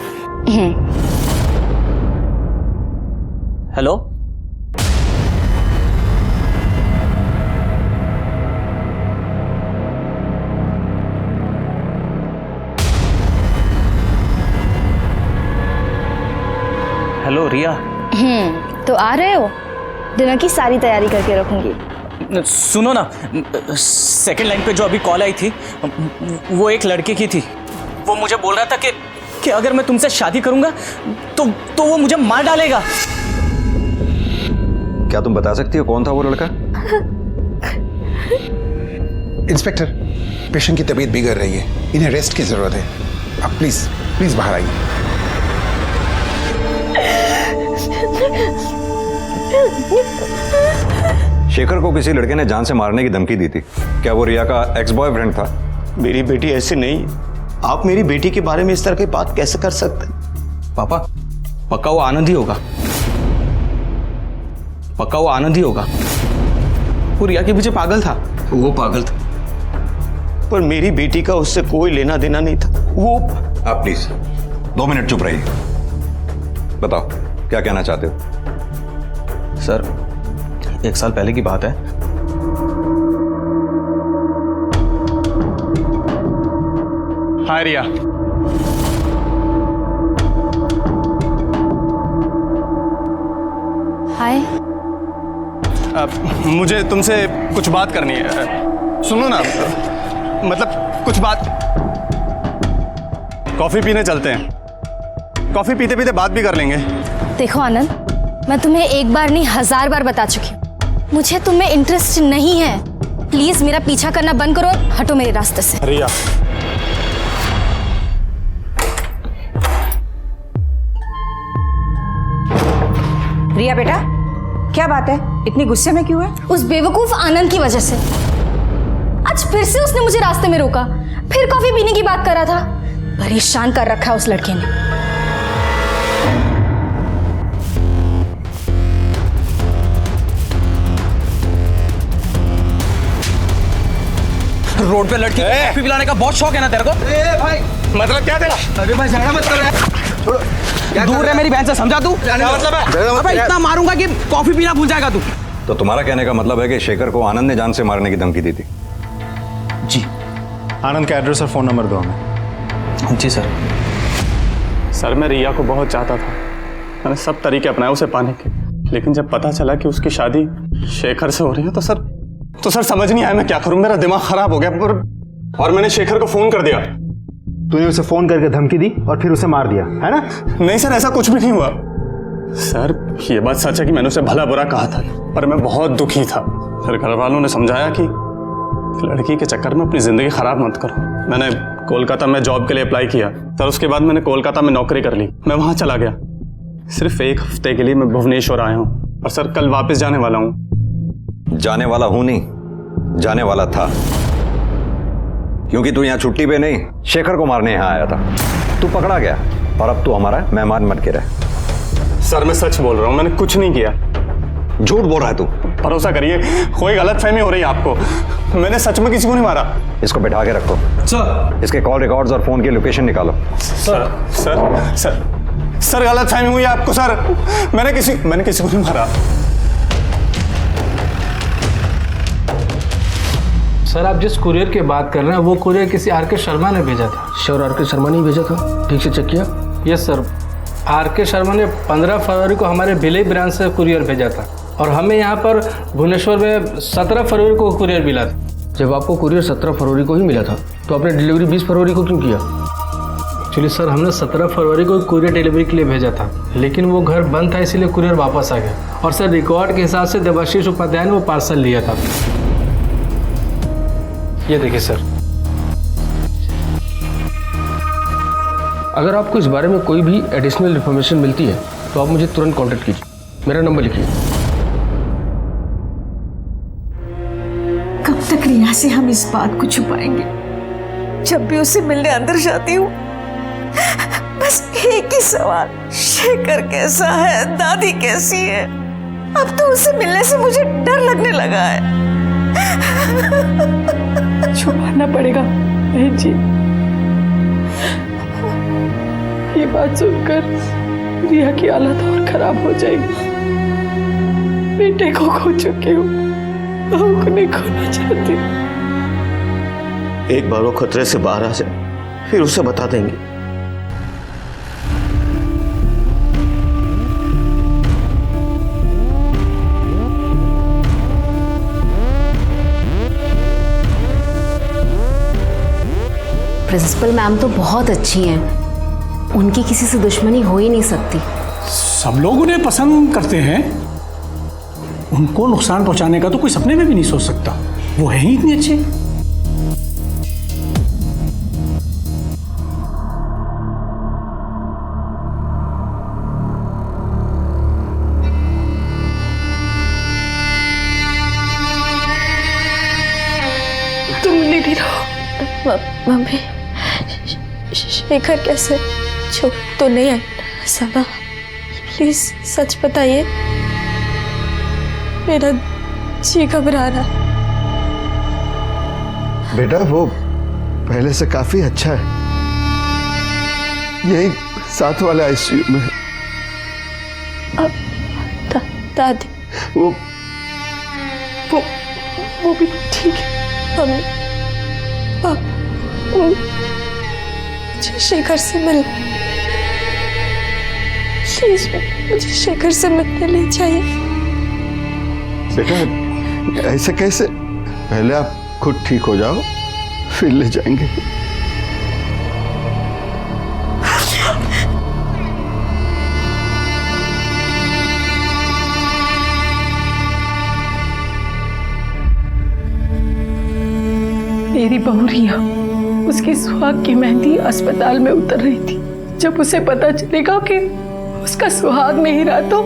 हेलो, हेलो रिया। तो आ रहे हो? डिनर की सारी तैयारी करके रखूंगी। सुनो ना, सेकंड लाइन पे जो अभी कॉल आई थी वो एक लड़के की थी। वो मुझे बोल रहा था कि अगर मैं तुमसे शादी करूंगा तो वो मुझे मार डालेगा। क्या तुम बता सकती हो कौन था वो लड़का? इंस्पेक्टर, पेशेंट की तबीयत बिगड़ रही है, इन्हें रेस्ट की जरूरत है। आप प्लीज बाहर आइए। शेखर को किसी लड़के ने जान से मारने की धमकी दी थी। क्या वो रिया का एक्स बॉयफ्रेंड था? मेरी बेटी ऐसे नहीं। आप मेरी बेटी के बारे में इस तरह की बात कैसे कर सकते? पापा, पक्का वो आनंद ही होगा। पक्का वो आनंद ही होगा। वो रिया के पीछे पागल था। वो पागल था, पर मेरी बेटी का उससे कोई लेना देना नहीं था। वो आप प्लीज 2 मिनट चुप रहिए। बताओ क्या कहना चाहते हो? सर, 1 साल पहले की बात है। हाय रिया। हाय। मुझे तुमसे कुछ बात करनी है। सुनो ना, मतलब कुछ बात। कॉफी पीने चलते हैं। कॉफी पीते पीते बात भी कर लेंगे। देखो आनंद, मैं तुम्हें 1 बार नहीं 1000 बार बता चुकी हूँ, मुझे तुम में इंटरेस्ट नहीं है। प्लीज मेरा पीछा करना बंद करो और हटो मेरे रास्ते से। रिया, रिया बेटा, क्या बात है? इतनी गुस्से में क्यों है? उस बेवकूफ आनंद की वजह से। आज फिर से उसने मुझे रास्ते में रोका, फिर कॉफी पीने की बात कर रहा था। परेशान कर रखा है उस लड़के ने। रोड पे लड़की कॉफी पिलाने का बहुत शौक है ना तेरे को? भाई, मतलब क्या तेरा? अरे भाई झगड़ा मत कर। छोड़ो, दूर रह मेरी बहन से, समझा तू? क्या मतलब है? अबे इतना मारूंगा कि कॉफी पीना भूल जाएगा तू। तो तुम्हारा कहने का मतलब है कि शेखर को आनंद ने जान से मारने की धमकी दी थी? जी। आनंद का एड्रेस और फोन नंबर दो हमें। जी सर। सर, मैं रिया को बहुत चाहता था। मैंने सब तरीके अपनाए उसे पाने के, लेकिन जब पता चला कि उसकी शादी शेखर से हो रही है तो सर समझ नहीं आया मैं क्या करूं। मेरा दिमाग खराब हो गया और मैंने शेखर को फोन कर दिया। तूने उसे फोन करके धमकी दी और फिर उसे मार दिया, है ना? नहीं सर, ऐसा कुछ भी नहीं हुआ। सर, ये बात सच है कि मैंने उसे भला बुरा कहा था, पर मैं बहुत दुखी था। फिर घर वालों ने समझाया कि लड़की के चक्कर में अपनी जिंदगी खराब मत करो। मैंने कोलकाता में जॉब के लिए अप्लाई किया, सर उसके बाद मैंने कोलकाता में नौकरी कर ली, मैं वहाँ चला गया। सिर्फ 1 हफ्ते के लिए मैं भुवनेश्वर आया हूँ और सर कल वापस जाने वाला हूँ। जाने वाला हूं नहीं, जाने वाला था, क्योंकि तू यहाँ छुट्टी पे नहीं शेखर को मारने यहाँ आया था। तू पकड़ा गया और अब तू हमारा मेहमान बन के रहे। सर मैं सच बोल रहा हूँ, मैंने कुछ नहीं किया। झूठ बोल रहा है तू? भरोसा करिए, कोई गलतफहमी हो रही है आपको, मैंने सच में किसी को नहीं मारा। इसको बैठा के रखो सर, इसके कॉल रिकॉर्ड्स और फोन की लोकेशन निकालो। सर सर सर सर गलतफहमी हुई है आपको सर, मैंने किसी को नहीं मारा। सर आप जिस कुरियर की बात कर रहे हैं वो कुरियर किसी आर के शर्मा ने भेजा था। श्योर आर के शर्मा ने भेजा था? ठीक से चेक किया? यस सर, आर के शर्मा ने 15 फरवरी को हमारे भिलाई ब्रांच से कुरियर भेजा था और हमें यहाँ पर भुवनेश्वर में 17 फरवरी को कुरियर मिला था। जब आपको कुरियर 17 फरवरी को ही मिला था तो आपने डिलीवरी 20 फरवरी को क्यों किया? एक्चुअली सर हमने 17 फरवरी को कुरियर डिलीवरी के लिए भेजा था, लेकिन वो घर बंद था इसलिए कुरियर वापस आ गया। और सर रिकॉर्ड के हिसाब से देवाशीष उपाध्याय ने वो पार्सल लिया था। ये देखिए सर। अगर आपको इस बारे में कोई भी एडिशनल इन्फॉर्मेशन मिलती है तो आप मुझे तुरंत कांटेक्ट कीजिए, मेरा नंबर लिखिए। कब तक रिया से हम इस बात को छुपाएंगे? जब भी उसे मिलने अंदर जाती हूँ बस एक ही सवाल, शेखर कैसा है, दादी कैसी है? अब तो उसे मिलने से मुझे डर लगने लगा है। छुपाना पड़ेगा बहन जी। ये बात सुनकर रिया की हालत और खराब हो जाएगी। बेटे को खो चुकी हूँ, बहू को नहीं खोना चाहती। एक बार वो खतरे से बाहर आ जाए फिर उसे बता देंगे। प्रिंसिपल मैम तो बहुत अच्छी हैं, उनकी किसी से दुश्मनी हो ही नहीं सकती। सब लोग उन्हें पसंद करते हैं, उनको नुकसान पहुंचाने का तो कोई सपने में भी नहीं सोच सकता। वो है ही इतनी अच्छी। तुम लेडी रहो। मम्मी, शेखर कैसे? चुप तो नहीं है सना? प्लीज सच बताइए, मेरा जी घबरा रहा। बेटा वो पहले से काफी अच्छा है, यही साथ वाले आईसीयू में। अब दादी वो भी ठीक है। मम्मी मुझे शेखर से मिल, प्लीज मुझे शेखर से मिलने ले जाइए। बेटा ऐसे कैसे? पहले आप खुद ठीक हो जाओ फिर ले जाएंगे। मेरी बहू रिया, उसकी सुहाग की मेहंदी अस्पताल में उतर रही थी। जब उसे पता चलेगा कि उसका सुहाग नहीं रहा तो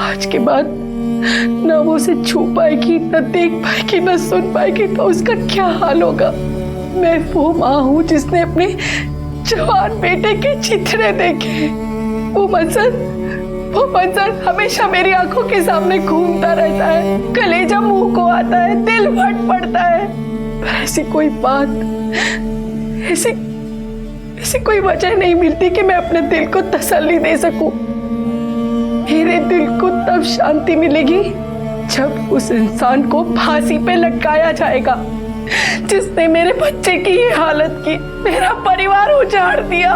आज के बाद न वो उसे छू पाएगी, न देख पाएगी, न सुन पाएगी, तो उसका क्या हाल होगा। मैं वो माँ हूँ जिसने अपने जवान बेटे के चिथड़े देखे। वो मंजर हमेशा मेरी आंखों के सामने घूमता रहता है, कलेजा मुंह को आता है, दिल फट पड़ता है। पर ऐसी कोई बात, ऐसी कोई वजह नहीं मिलती कि मैं अपने दिल को तसल्ली दे सकूं। मेरे दिल को तब शांति मिलेगी जब उस इंसान को फांसी पे लटकाया जाएगा जिसने मेरे बच्चे की ये हालत की, मेरा परिवार उजाड़ दिया।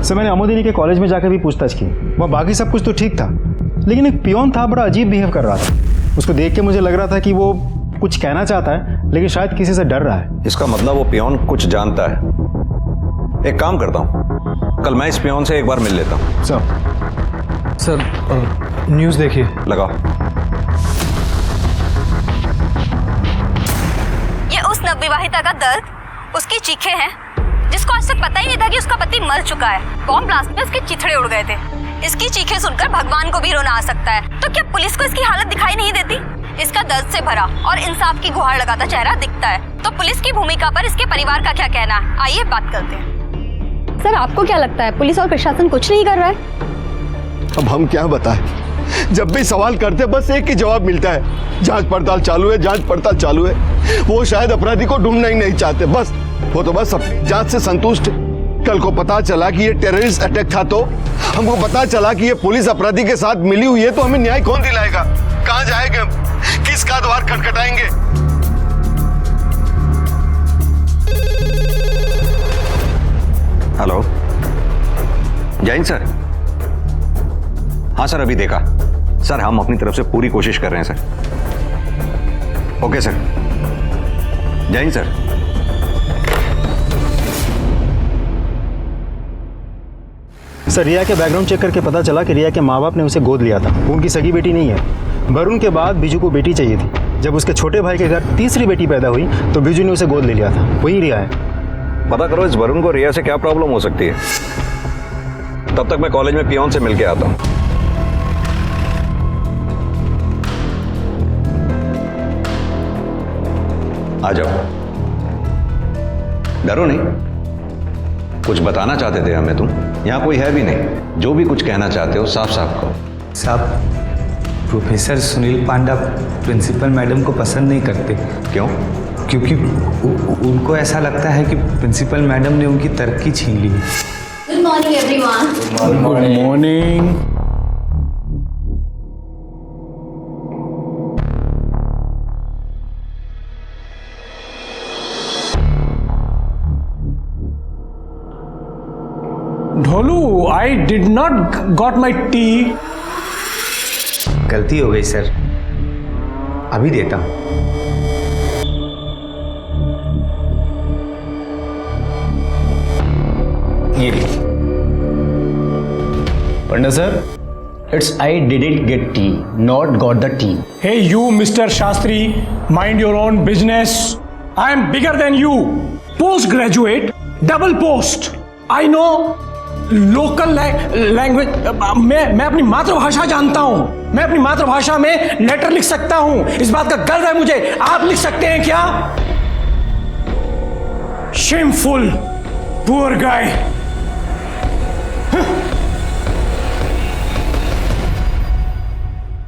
सर मैंने अमोदिनी के कॉलेज में जाकर भी पूछताछ की, वह बाकी सब कुछ तो ठीक था, लेकिन एक पियोन था, बड़ा अजीब बिहेव कर रहा था। उसको देख के मुझे लग रहा था कि वो कुछ कहना चाहता है लेकिन शायद किसी से डर रहा है। इसका मतलब वो पियोन कुछ जानता है। एक काम करता हूँ, कल मैं इस पियोन से एक बार मिल लेता हूँ। सर न्यूज़ देखिए। लगाओ। ये उस नवविवाहिता का दर्द, उसकी चीखें हैं, जिसको आज तक पता ही नहीं था कि उसका पति मर चुका है। बॉम्ब ब्लास्ट में उसके चिथड़े उड़ गए थे। इसकी चीखें सुनकर भगवान को भी रोना आ सकता है। तो क्या पुलिस को इसकी हालत दिखाई नहीं देती? इसका दर्द से भरा और इंसाफ की गुहार लगाता चेहरा दिखता है। तो पुलिस की भूमिका पर इसके परिवार का क्या कहना है? आइए बात करते हैं। सर, आपको क्या लगता है, पुलिस और प्रशासन कुछ नहीं कर रहा है? अब हम क्या बताएं? जब भी सवाल करते बस एक ही जवाब मिलता है, जांच पड़ताल चालू है, जांच पड़ताल चालू है। वो शायद अपराधी को ढूंढना ही नहीं चाहते, बस वो तो बस अपनी जांच से संतुष्ट। कल को पता चला कि ये टेररिस्ट अटैक था, तो हमको पता चला कि ये पुलिस अपराधी के साथ मिली हुई है, तो हमें न्याय कौन दिलाएगा? कहां जाएंगे हम? किसका द्वार खटखटाएंगे? Hello, Jain sir. हाँ सर, अभी देखा सर। हम अपनी तरफ से पूरी कोशिश कर रहे हैं sir. Okay sir. Jain sir. Sir Riya के बैकग्राउंड चेक करके पता चला कि रिया के माँ बाप ने उसे गोद लिया था। वो उनकी सगी बेटी नहीं है। वरुण के बाद बीजू को बेटी चाहिए थी। जब उसके छोटे भाई के घर तीसरी बेटी पैदा हुई तो बीजू ने उसे गोद ले लिया था। वही रिया है। पता करो इस वरुण को रिया से क्या प्रॉब्लम हो सकती है। तब तक मैं कॉलेज में पियोन से मिलके आता हूं। आ जाओ, डरो नहीं। कुछ बताना चाहते थे हमें तुम? यहाँ कोई है भी नहीं। जो भी कुछ कहना चाहते हो साफ साफ कहो। साहब, प्रोफेसर सुनील पांडा प्रिंसिपल मैडम को पसंद नहीं करते। क्यों? क्योंकि उनको ऐसा लगता है कि प्रिंसिपल मैडम ने उनकी तरक्की छीन ली है। Good morning everyone. Good morning. Dholu, I did not got my tea. गलती हो गई सर, अभी देता हूं। ये Panda sir, it's I didn't get tea, not got the tea. Hey you Mr. Shastri, mind your own business. I am bigger than you. Postgraduate, double post. I know local language. मैं अपनी मातृभाषा जानता हूँ। मैं अपनी मातृभाषा में लेटर लिख सकता हूँ। इस बात का गर्व है मुझे। आप लिख सकते हैं क्या? Shameful, poor guy.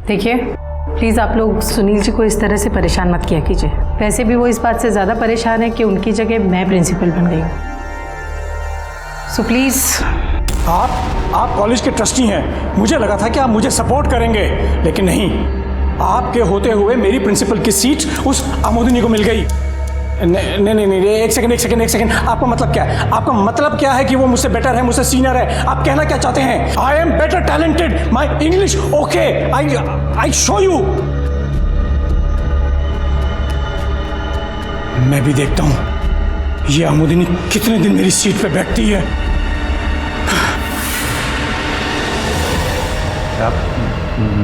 देखिए, प्लीज़ आप लोग सुनील जी को इस तरह से परेशान मत किया कीजिए। वैसे भी वो इस बात से ज़्यादा परेशान है कि उनकी जगह मैं प्रिंसिपल बन गई हूँ। So please. आप कॉलेज के ट्रस्टी हैं। मुझे लगा था कि आप मुझे सपोर्ट करेंगे, लेकिन नहीं। आपके होते हुए मेरी प्रिंसिपल की सीट उस अमोदिनी को मिल गई। नहीं, एक सेकंड। आपका मतलब क्या है? आपका मतलब क्या है कि वो मुझसे बेटर है, मुझसे सीनियर है? आप कहना क्या चाहते हैं? I am better talented, my English okay, I show you. मैं भी देखता हूं ये अमोदिनी कितने दिन मेरी सीट पे बैठती है।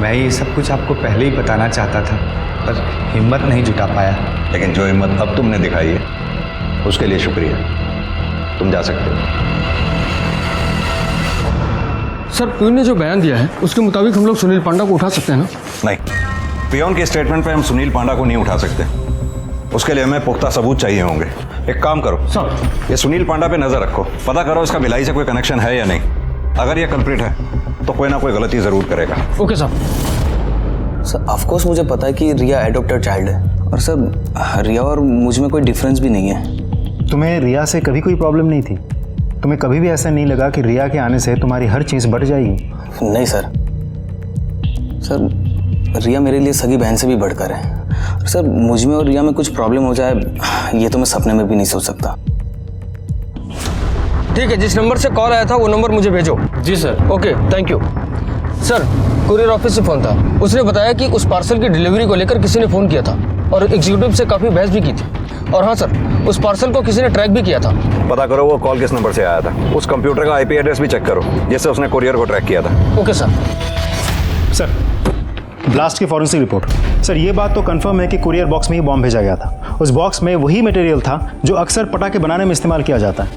मैं ये सब कुछ आपको पहले ही बताना चाहता था, पर हिम्मत नहीं जुटा पाया। लेकिन जो हिम्मत अब तुमने दिखाई है उसके लिए शुक्रिया। तुम जा सकते हो। सर, पियोन ने जो बयान दिया है उसके मुताबिक हम लोग सुनील पांडा को उठा सकते हैं ना? नहीं, पियोन के स्टेटमेंट पे हम सुनील पांडा को नहीं उठा सकते। उसके लिए हमें पुख्ता सबूत चाहिए होंगे। एक काम करो सर, ये सुनील पांडा पे नजर रखो, पता करो इसका भिलाई से कोई कनेक्शन है या नहीं। अगर ये कल्प्रिट है तो कोई ना कोई गलती जरूर करेगा। Okay sir. Sir of course मुझे पता है कि रिया एडॉप्टेड चाइल्ड है, और सर रिया और मुझ में कोई डिफरेंस भी नहीं है। तुम्हें रिया से कभी कोई प्रॉब्लम नहीं थी? तुम्हें कभी भी ऐसा नहीं लगा कि रिया के आने से तुम्हारी हर चीज़ बढ़ जाएगी? नहीं सर। सर रिया मेरे लिए सगी बहन से भी बढ़कर है। सर मुझ में और रिया में कुछ प्रॉब्लम हो जाए ये तो मैं सपने में भी नहीं सोच सकता। ठीक है, जिस नंबर से कॉल आया था वो नंबर मुझे भेजो। जी sir. Okay, thank you. Sir, courier office से फ़ोन था। उसने बताया कि उस पार्सल की डिलीवरी को लेकर किसी ने फ़ोन किया था और एग्जीक्यूटिव से काफ़ी बहस भी की थी। और हाँ सर, उस पार्सल को किसी ने ट्रैक भी किया था। पता करो वो कॉल किस नंबर से आया था। उस कंप्यूटर का आईपी एड्रेस भी चेक करो जिससे उसने कुरियर को ट्रैक किया था। Okay sir. सर, ब्लास्ट की फॉरेंसिक रिपोर्ट। सर, ये बात तो कंफर्म है कि कुरियर बॉक्स में ही बॉम्ब भेजा गया था। उस बॉक्स में वही मटेरियल था जो अक्सर पटाखे बनाने में इस्तेमाल किया जाता है।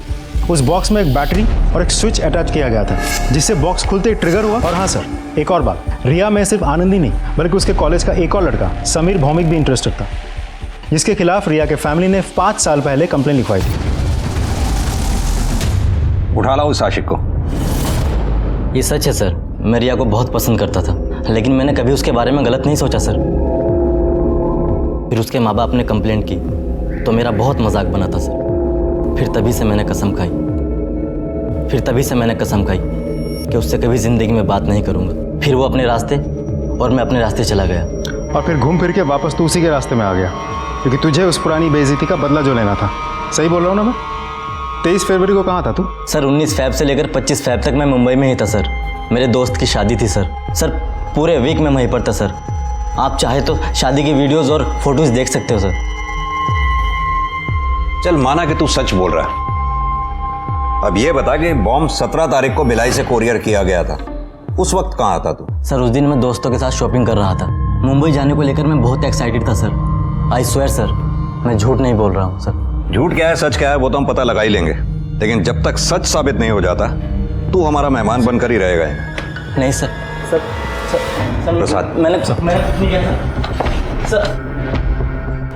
उस बॉक्स में एक बैटरी और एक स्विच अटैच किया गया था जिससे बॉक्स खुलते ही ट्रिगर हुआ। और हाँ सर, एक और बात, रिया में सिर्फ आनंदी नहीं बल्कि उसके कॉलेज का एक और लड़का समीर भौमिक भी इंटरेस्टेड था, जिसके खिलाफ रिया के फैमिली ने 5 साल पहले कंप्लेन लिखवाई थी। उठा लाओ उस आशिक को। ये सच है सर, मैं रिया को बहुत पसंद करता था, लेकिन मैंने कभी उसके बारे में गलत नहीं सोचा सर। फिर उसके माँ बाप ने कंप्लेंट की तो मेरा बहुत मजाक बना था सर। फिर तभी से मैंने कसम खाई कि उससे कभी ज़िंदगी में बात नहीं करूँगा। फिर वो अपने रास्ते और मैं अपने रास्ते चला गया। और फिर घूम फिर के वापस तो उसी के रास्ते में आ गया, क्योंकि तुझे उस पुरानी बेइज्जती का बदला जो लेना था। सही बोल रहा हूँ ना मैं? 23 फरवरी को कहाँ था तू? सर 19 फ़रवरी से लेकर 25 फरवरी तक मैं मुंबई में ही था सर। मेरे दोस्त की शादी थी सर। पूरे वीक में वहीं पर था सर। आप चाहे तो शादी की वीडियोज़ और फोटोज़ देख सकते हो सर। चल माना कि तू सच बोल रहा है। अब ये बता कि बॉम्ब 17 तारीख को भिलाई से कोरियर किया गया था, उस वक्त कहाँ था तू? सर उस दिन मैं दोस्तों के साथ शॉपिंग कर रहा था। मुंबई जाने को लेकर मैं बहुत एक्साइटेड था सर। आई स्वेयर सर, मैं झूठ नहीं बोल रहा हूँ सर। झूठ क्या है सच क्या है वो तो हम पता लगा ही लेंगे, लेकिन जब तक सच साबित नहीं हो जाता तू हमारा मेहमान बनकर ही रहेगा। नहीं सर। प्रसाद, मैंने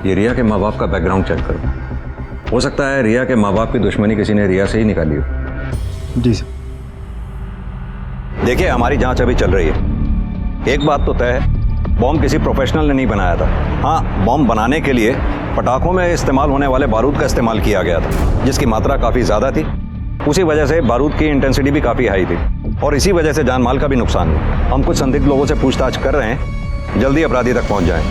ये रिया के माँ बाप का बैकग्राउंड चेक करो। हो सकता है रिया के माँ बाप की दुश्मनी किसी ने रिया से ही निकाली हो। जी सर। देखिए, हमारी जांच अभी चल रही है। एक बात तो तय है, बॉम्ब किसी प्रोफेशनल ने नहीं बनाया था। हाँ, बॉम्ब बनाने के लिए पटाखों में इस्तेमाल होने वाले बारूद का इस्तेमाल किया गया था, जिसकी मात्रा काफ़ी ज़्यादा थी। उसी वजह से बारूद की इंटेंसिटी भी काफ़ी हाई थी और इसी वजह से जान माल का भी नुकसान हुआ। हम कुछ संदिग्ध लोगों से पूछताछ कर रहे हैं, जल्दी अपराधी तक पहुँच जाएं।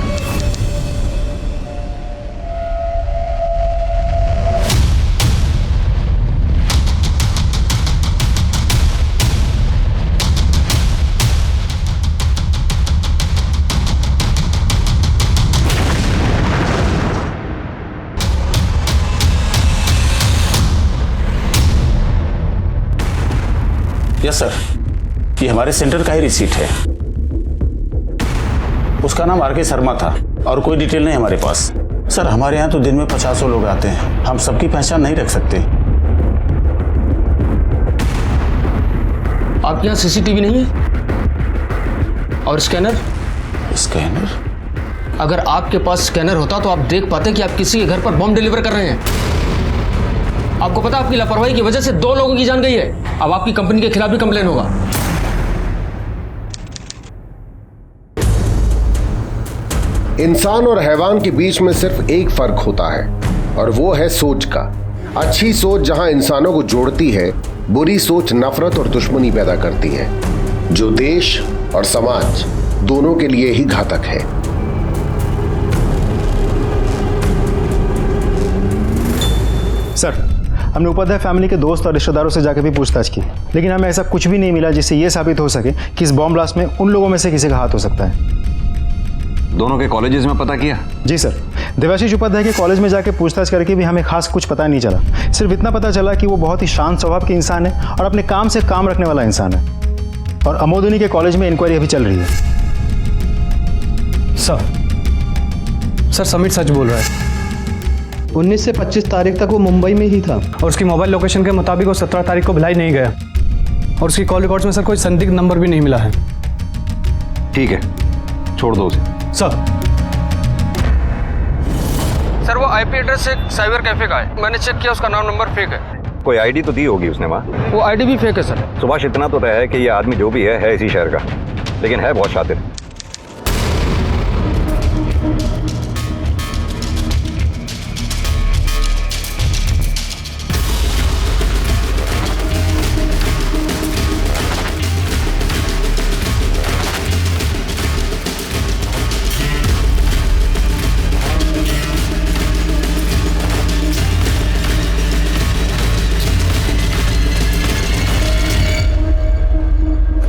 यस सर, ये हमारे सेंटर का ही रिसीट है। उसका नाम आर के शर्मा था और कोई डिटेल नहीं हमारे पास। सर हमारे यहाँ तो दिन में 50 लोग आते हैं, हम सबकी पहचान नहीं रख सकते। आपके यहाँ सीसीटीवी नहीं है? और स्कैनर? स्कैनर? अगर आपके पास स्कैनर होता तो आप देख पाते कि आप किसी के घर पर बम डिलीवर कर रहे हैं। आपको पता, आपकी लापरवाही की वजह से 2 लोगों की जान गई है। अब आपकी कंपनी के खिलाफ भी कंप्लेन होगा। इंसान और हैवान के बीच में सिर्फ एक फर्क होता है और वो है सोच का। अच्छी सोच जहां इंसानों को जोड़ती है, बुरी सोच नफरत और दुश्मनी पैदा करती है, जो देश और समाज दोनों के लिए ही घातक है। सर, हमने उपाध्याय फैमिली के दोस्त और रिश्तेदारों से जाकर भी पूछताछ की, लेकिन हमें ऐसा कुछ भी नहीं मिला जिससे यह साबित हो सके कि इस बॉम्ब ब्लास्ट में उन लोगों में से किसी का हाथ हो सकता है। दोनों के कॉलेजेस में पता किया? जी सर, देवाशीष उपाध्याय के कॉलेज में जाके पूछताछ करके भी हमें खास कुछ पता नहीं चला। सिर्फ इतना पता चला कि वो बहुत ही शांत स्वभाव के इंसान है और अपने काम से काम रखने वाला इंसान है। और अमोदिनी के कॉलेज में इंक्वायरी अभी चल रही है। सर समीर सच बोल रहा है। 19 से 25 तारीख तक वो मुंबई में ही था और उसकी मोबाइल लोकेशन के मुताबिक वो 17 तारीख को भिलाई नहीं गया और उसकी कॉल रिकॉर्ड्स में सर कोई संदिग्ध नंबर भी नहीं मिला है। ठीक है, छोड़ दो उसे। सर वो आईपी एड्रेस एक साइबर कैफे का है। मैंने चेक किया, उसका नाम नंबर फेक है। कोई आईडी तो दी होगी उसने वहाँ? वो आईडी भी फेक है सर। सुभाष, इतना तो तय है कि ये आदमी जो भी है इसी शहर का, लेकिन है बहुत शातिर।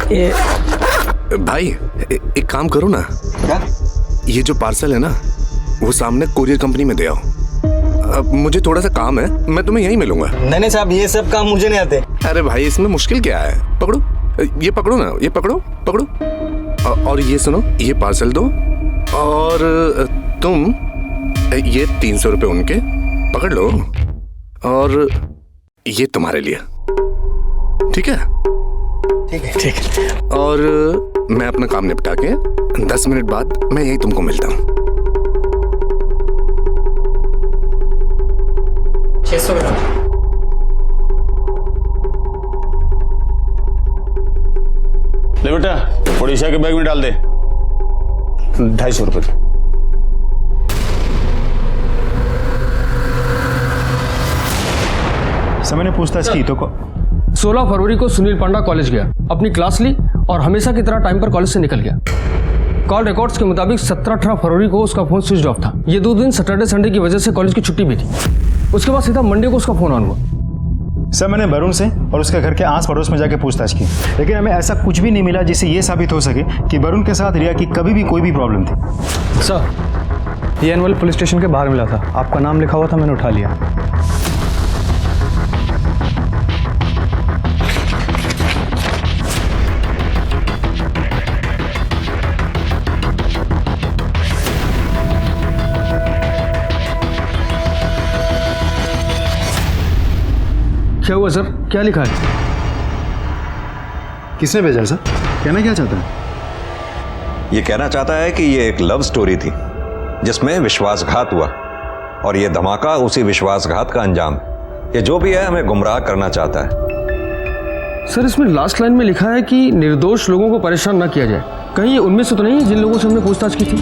भाई एक काम करो ना। क्या? ये जो पार्सल है ना वो सामने कोरियर कंपनी में दे आओ। अब मुझे थोड़ा सा काम है, मैं तुम्हें यहीं मिलूंगा। नहीं साहब, ये सब काम मुझे नहीं आते। अरे भाई इसमें मुश्किल क्या है? पकड़ो, ये पकड़ो ना, ये पकड़ो पकड़ो। और ये सुनो, ये पार्सल दो और तुम ये 300 रुपये उनके पकड़ लो और ये तुम्हारे लिए। ठीक है? ठीक है ठीक है। और मैं अपना काम निपटा के 10 मिनट बाद मैं यही तुमको मिलता हूँ। 600 ग्राम। ले बेटा, उड़ीसा के बैग में डाल दे। 250 रुपये। सर मैंने पूछताछ की तो 16 फरवरी को सुनील पांडा कॉलेज गया, अपनी क्लास ली और हमेशा की तरह टाइम पर कॉलेज से निकल गया। कॉल रिकॉर्ड्स के मुताबिक 17-18 फरवरी को उसका फोन स्विच ऑफ था। ये 2 दिन सैटरडे संडे की वजह से कॉलेज की छुट्टी भी थी। उसके बाद सीधा मंडे को उसका फोन ऑन हुआ। सर मैंने वरुण से और उसके घर के आस पड़ोस में जाके पूछताछ की, लेकिन हमें ऐसा कुछ भी नहीं मिला जिससे ये साबित हो सके कि वरुण के साथ रिया की कभी भी कोई भी प्रॉब्लम थी। सर ये एनवल पुलिस स्टेशन के बाहर मिला था, आपका नाम लिखा हुआ था, मैंने उठा लिया। क्या हुआ सर? क्या लिखा है? किसने भेजा सर? कहना क्या चाहता है? ये कहना चाहता है कि ये एक लव स्टोरी थी जिसमें विश्वासघात हुआ और ये धमाका उसी विश्वासघात का अंजाम है। ये जो भी है हमें गुमराह करना चाहता है। सर इसमें लास्ट लाइन में लिखा है कि निर्दोष लोगों को परेशान ना किया जाए। कहीं ये उनमें से तो नहीं है जिन लोगों से हमने पूछताछ की थी?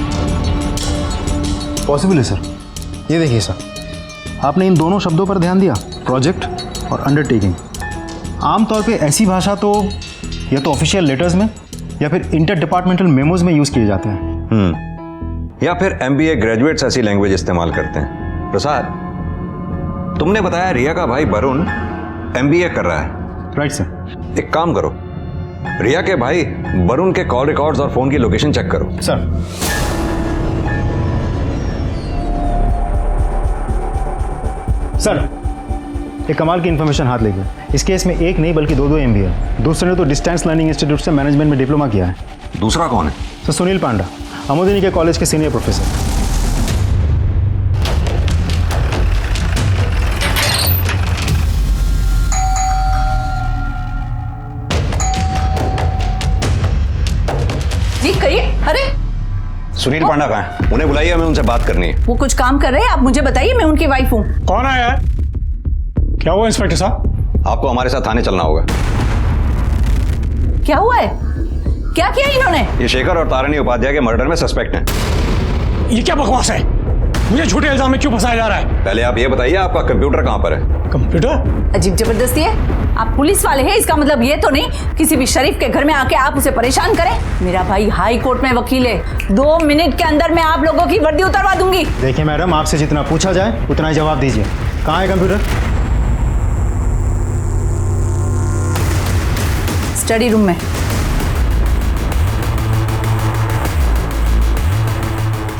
पॉसिबल है सर। ये देखिए सर, आपने इन दोनों शब्दों पर ध्यान दिया, प्रोजेक्ट और अंडरटेकिंग। आमतौर पे ऐसी भाषा तो या तो ऑफिशियल लेटर्स में या फिर इंटर डिपार्टमेंटल मेमोज में यूज किए जाते हैं। या फिर MBA ग्रेजुएट्स ऐसी लैंग्वेज इस्तेमाल करते हैं। प्रसाद, तुमने बताया रिया का भाई वरुण MBA कर रहा है। Right sir. एक काम करो, रिया के भाई वरुण के कॉल रिकॉर्ड्स और फोन की लोकेशन चेक करो। सर सर एक कमाल की इन्फॉर्मेशन हाथ लेके। इस केस में एक नहीं बल्कि 2 MBA है। दूसरे ने तो डिस्टेंस लर्निंग इंस्टीट्यूट से मैनेजमेंट में डिप्लोमा किया है। दूसरा कौन है? सर सुनील पांडा, अमोदिनी के कॉलेज के सीनियर प्रोफेसर। जी कहिए। अरे सुनील पांडा कहाँ है? उन्हें बुलाइए, हमें उनसे बात करनी है। वो कुछ काम कर रहे हैं, आप मुझे बताइए, मैं उनकी वाइफ हूँ। कौन आया है? क्या हुआ इंस्पेक्टर साहब? आपको हमारे साथ थाने चलना होगा। क्या हुआ है? क्या किया इन्होंने? ये शेखर और तारिणी उपाध्याय के मर्डर में सस्पेक्ट हैं। ये क्या बकवास है? मुझे झूठे इल्जाम में क्यों फंसाया जा रहा है? पहले आप ये बताइए आपका कंप्यूटर कहाँ पर है? कंप्यूटर? अजीब जबरदस्ती है। आप पुलिस वाले हैं, इसका मतलब ये तो नहीं किसी भी शरीफ के घर में आके आप उसे परेशान करें। मेरा भाई हाई कोर्ट में वकील है, 2 मिनट के अंदर मैं आप लोगों की वर्दी उतरवा दूंगी। देखिए मैडम, आपसे जितना पूछा जाए उतना ही जवाब दीजिए। कहाँ है कंप्यूटर? स्टडी रूम में।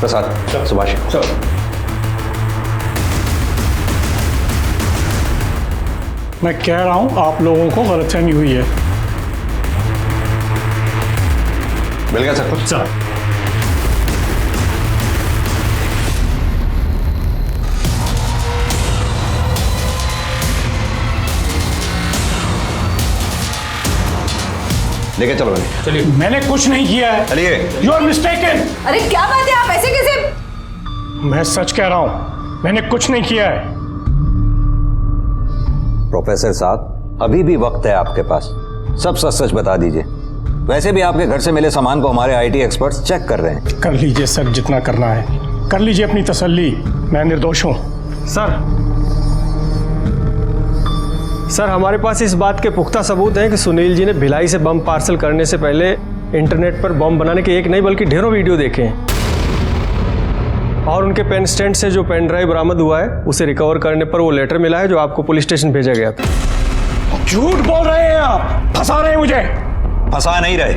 प्रसाद, सुभाष, मैं कह रहा हूं आप लोगों को गलतफहमी हुई है। मिल गया सब कुछ? सर लेके चलो। चलिए। मैंने कुछ नहीं किया है। चलिए। You are mistaken. अरे क्या बात है, आप ऐसे कैसे? मैं सच कह रहा हूं, मैंने कुछ नहीं किया है। प्रोफेसर साहब, अभी भी वक्त है आपके पास, सब सच सच बता दीजिए। वैसे भी आपके घर से मिले सामान को हमारे IT एक्सपर्ट्स चेक कर रहे हैं। कर लीजिए सर, जितना करना है कर लीजिए, अपनी तसल्ली, मैं निर्दोष हूं। सर हमारे पास इस बात के पुख्ता सबूत हैं कि सुनील जी ने भिलाई से बम पार्सल करने से पहले इंटरनेट पर बम बनाने के एक नहीं बल्कि ढेरों वीडियो देखे हैं। और उनके पेन स्टैंड से जो पेन ड्राइव बरामद हुआ है उसे रिकवर करने पर वो लेटर मिला है जो आपको पुलिस स्टेशन भेजा गया था। झूठ बोल रहे हैं आप, फंसा रहे हैं मुझे। फंसा नहीं रहे,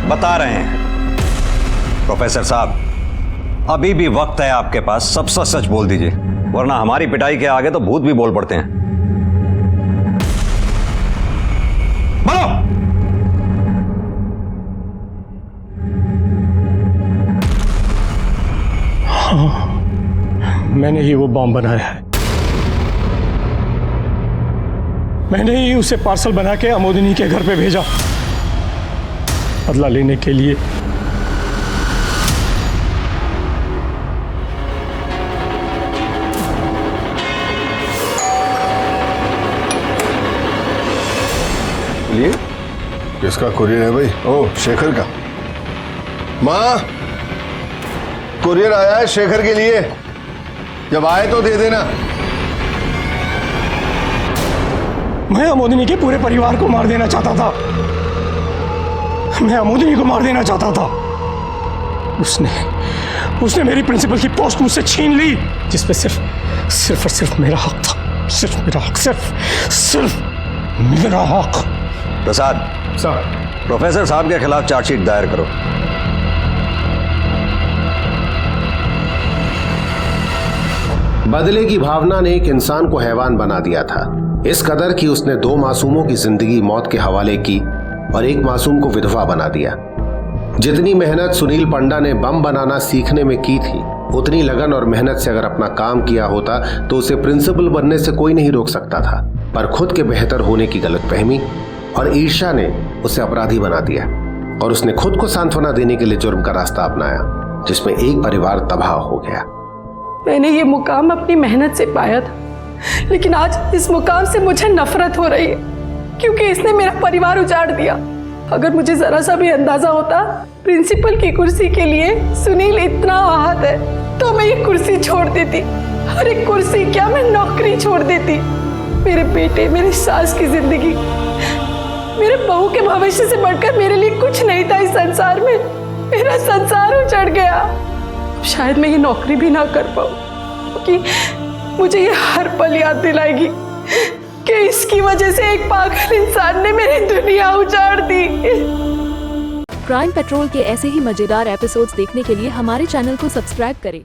बता रहे हैं। प्रोफेसर साहब, अभी भी वक्त है आपके पास, सब सच सच बोल दीजिए, वरना हमारी पिटाई के आगे तो भूत भी बोल पड़ते हैं। बोलो। हाँ, मैंने ही वो बॉम्ब बनाया है। मैंने ही उसे पार्सल बना के अमोदिनी के घर पे भेजा, बदला लेने के लिए। ये किसका कुरियर है भाई? ओह, शेखर का। माँ, कुरियर आया है शेखर के लिए, जब आए तो दे देना। मैं अमोदिनी के पूरे परिवार को मार देना चाहता था। मैं अमोदिनी को मार देना चाहता था। उसने मेरी प्रिंसिपल की पोस्ट मुझसे छीन ली, जिसपे सिर्फ और सिर्फ मेरा हक था। सिर्फ मेरा हक, सिर्फ मेरा हक। प्रसाद सर, प्रोफेसर साहब के खिलाफ चार्जशीट दायर करो। बदले की भावना ने एक इंसान को हैवान बना दिया था, इस कदर कि उसने 2 मासूमों की जिंदगी मौत के हवाले की और एक मासूम को विधवा बना दिया। जितनी मेहनत सुनील पंडा ने बम बनाना सीखने में की थी, उतनी लगन और मेहनत से अगर अपना काम किया होता तो उसे प्रिंसिपल बनने से कोई नहीं रोक सकता था। पर खुद के बेहतर होने की गलतफहमी और ईर्ष्या ने उसे अपराधी बना दिया और उसने खुद को सांत्वना देने के लिए जुर्म का रास्ता अपनाया, जिसमें एक परिवार तबाह हो गया। मैंने ये मुकाम अपनी मेहनत से पाया था, लेकिन आज इस मुकाम से मुझे नफरत हो रही है, क्योंकि इसने मेरा परिवार उजाड़ दिया। अगर मुझे जरा सा भी अंदाजा होता प्रिंसिपल की कुर्सी के लिए सुनील इतना आहत है, तो मैं ये कुर्सी छोड़ देती। अरे कुर्सी क्या, मैं नौकरी छोड़ देती। मेरे बेटे, मेरी सास की जिंदगी, मेरे बहू के भविष्य से बढ़कर मेरे लिए कुछ नहीं था इस संसार में। मेरा संसार उजड़ गया। शायद मैं ये नौकरी भी ना कर पाऊं, क्योंकि मुझे ये हर पल याद दिलाएगी कि इसकी वजह से एक पागल इंसान ने मेरी दुनिया उजाड़ दी। क्राइम पेट्रोल के ऐसे ही मजेदार एपिसोड्स देखने के लिए हमारे चैनल को सब्सक्राइब करें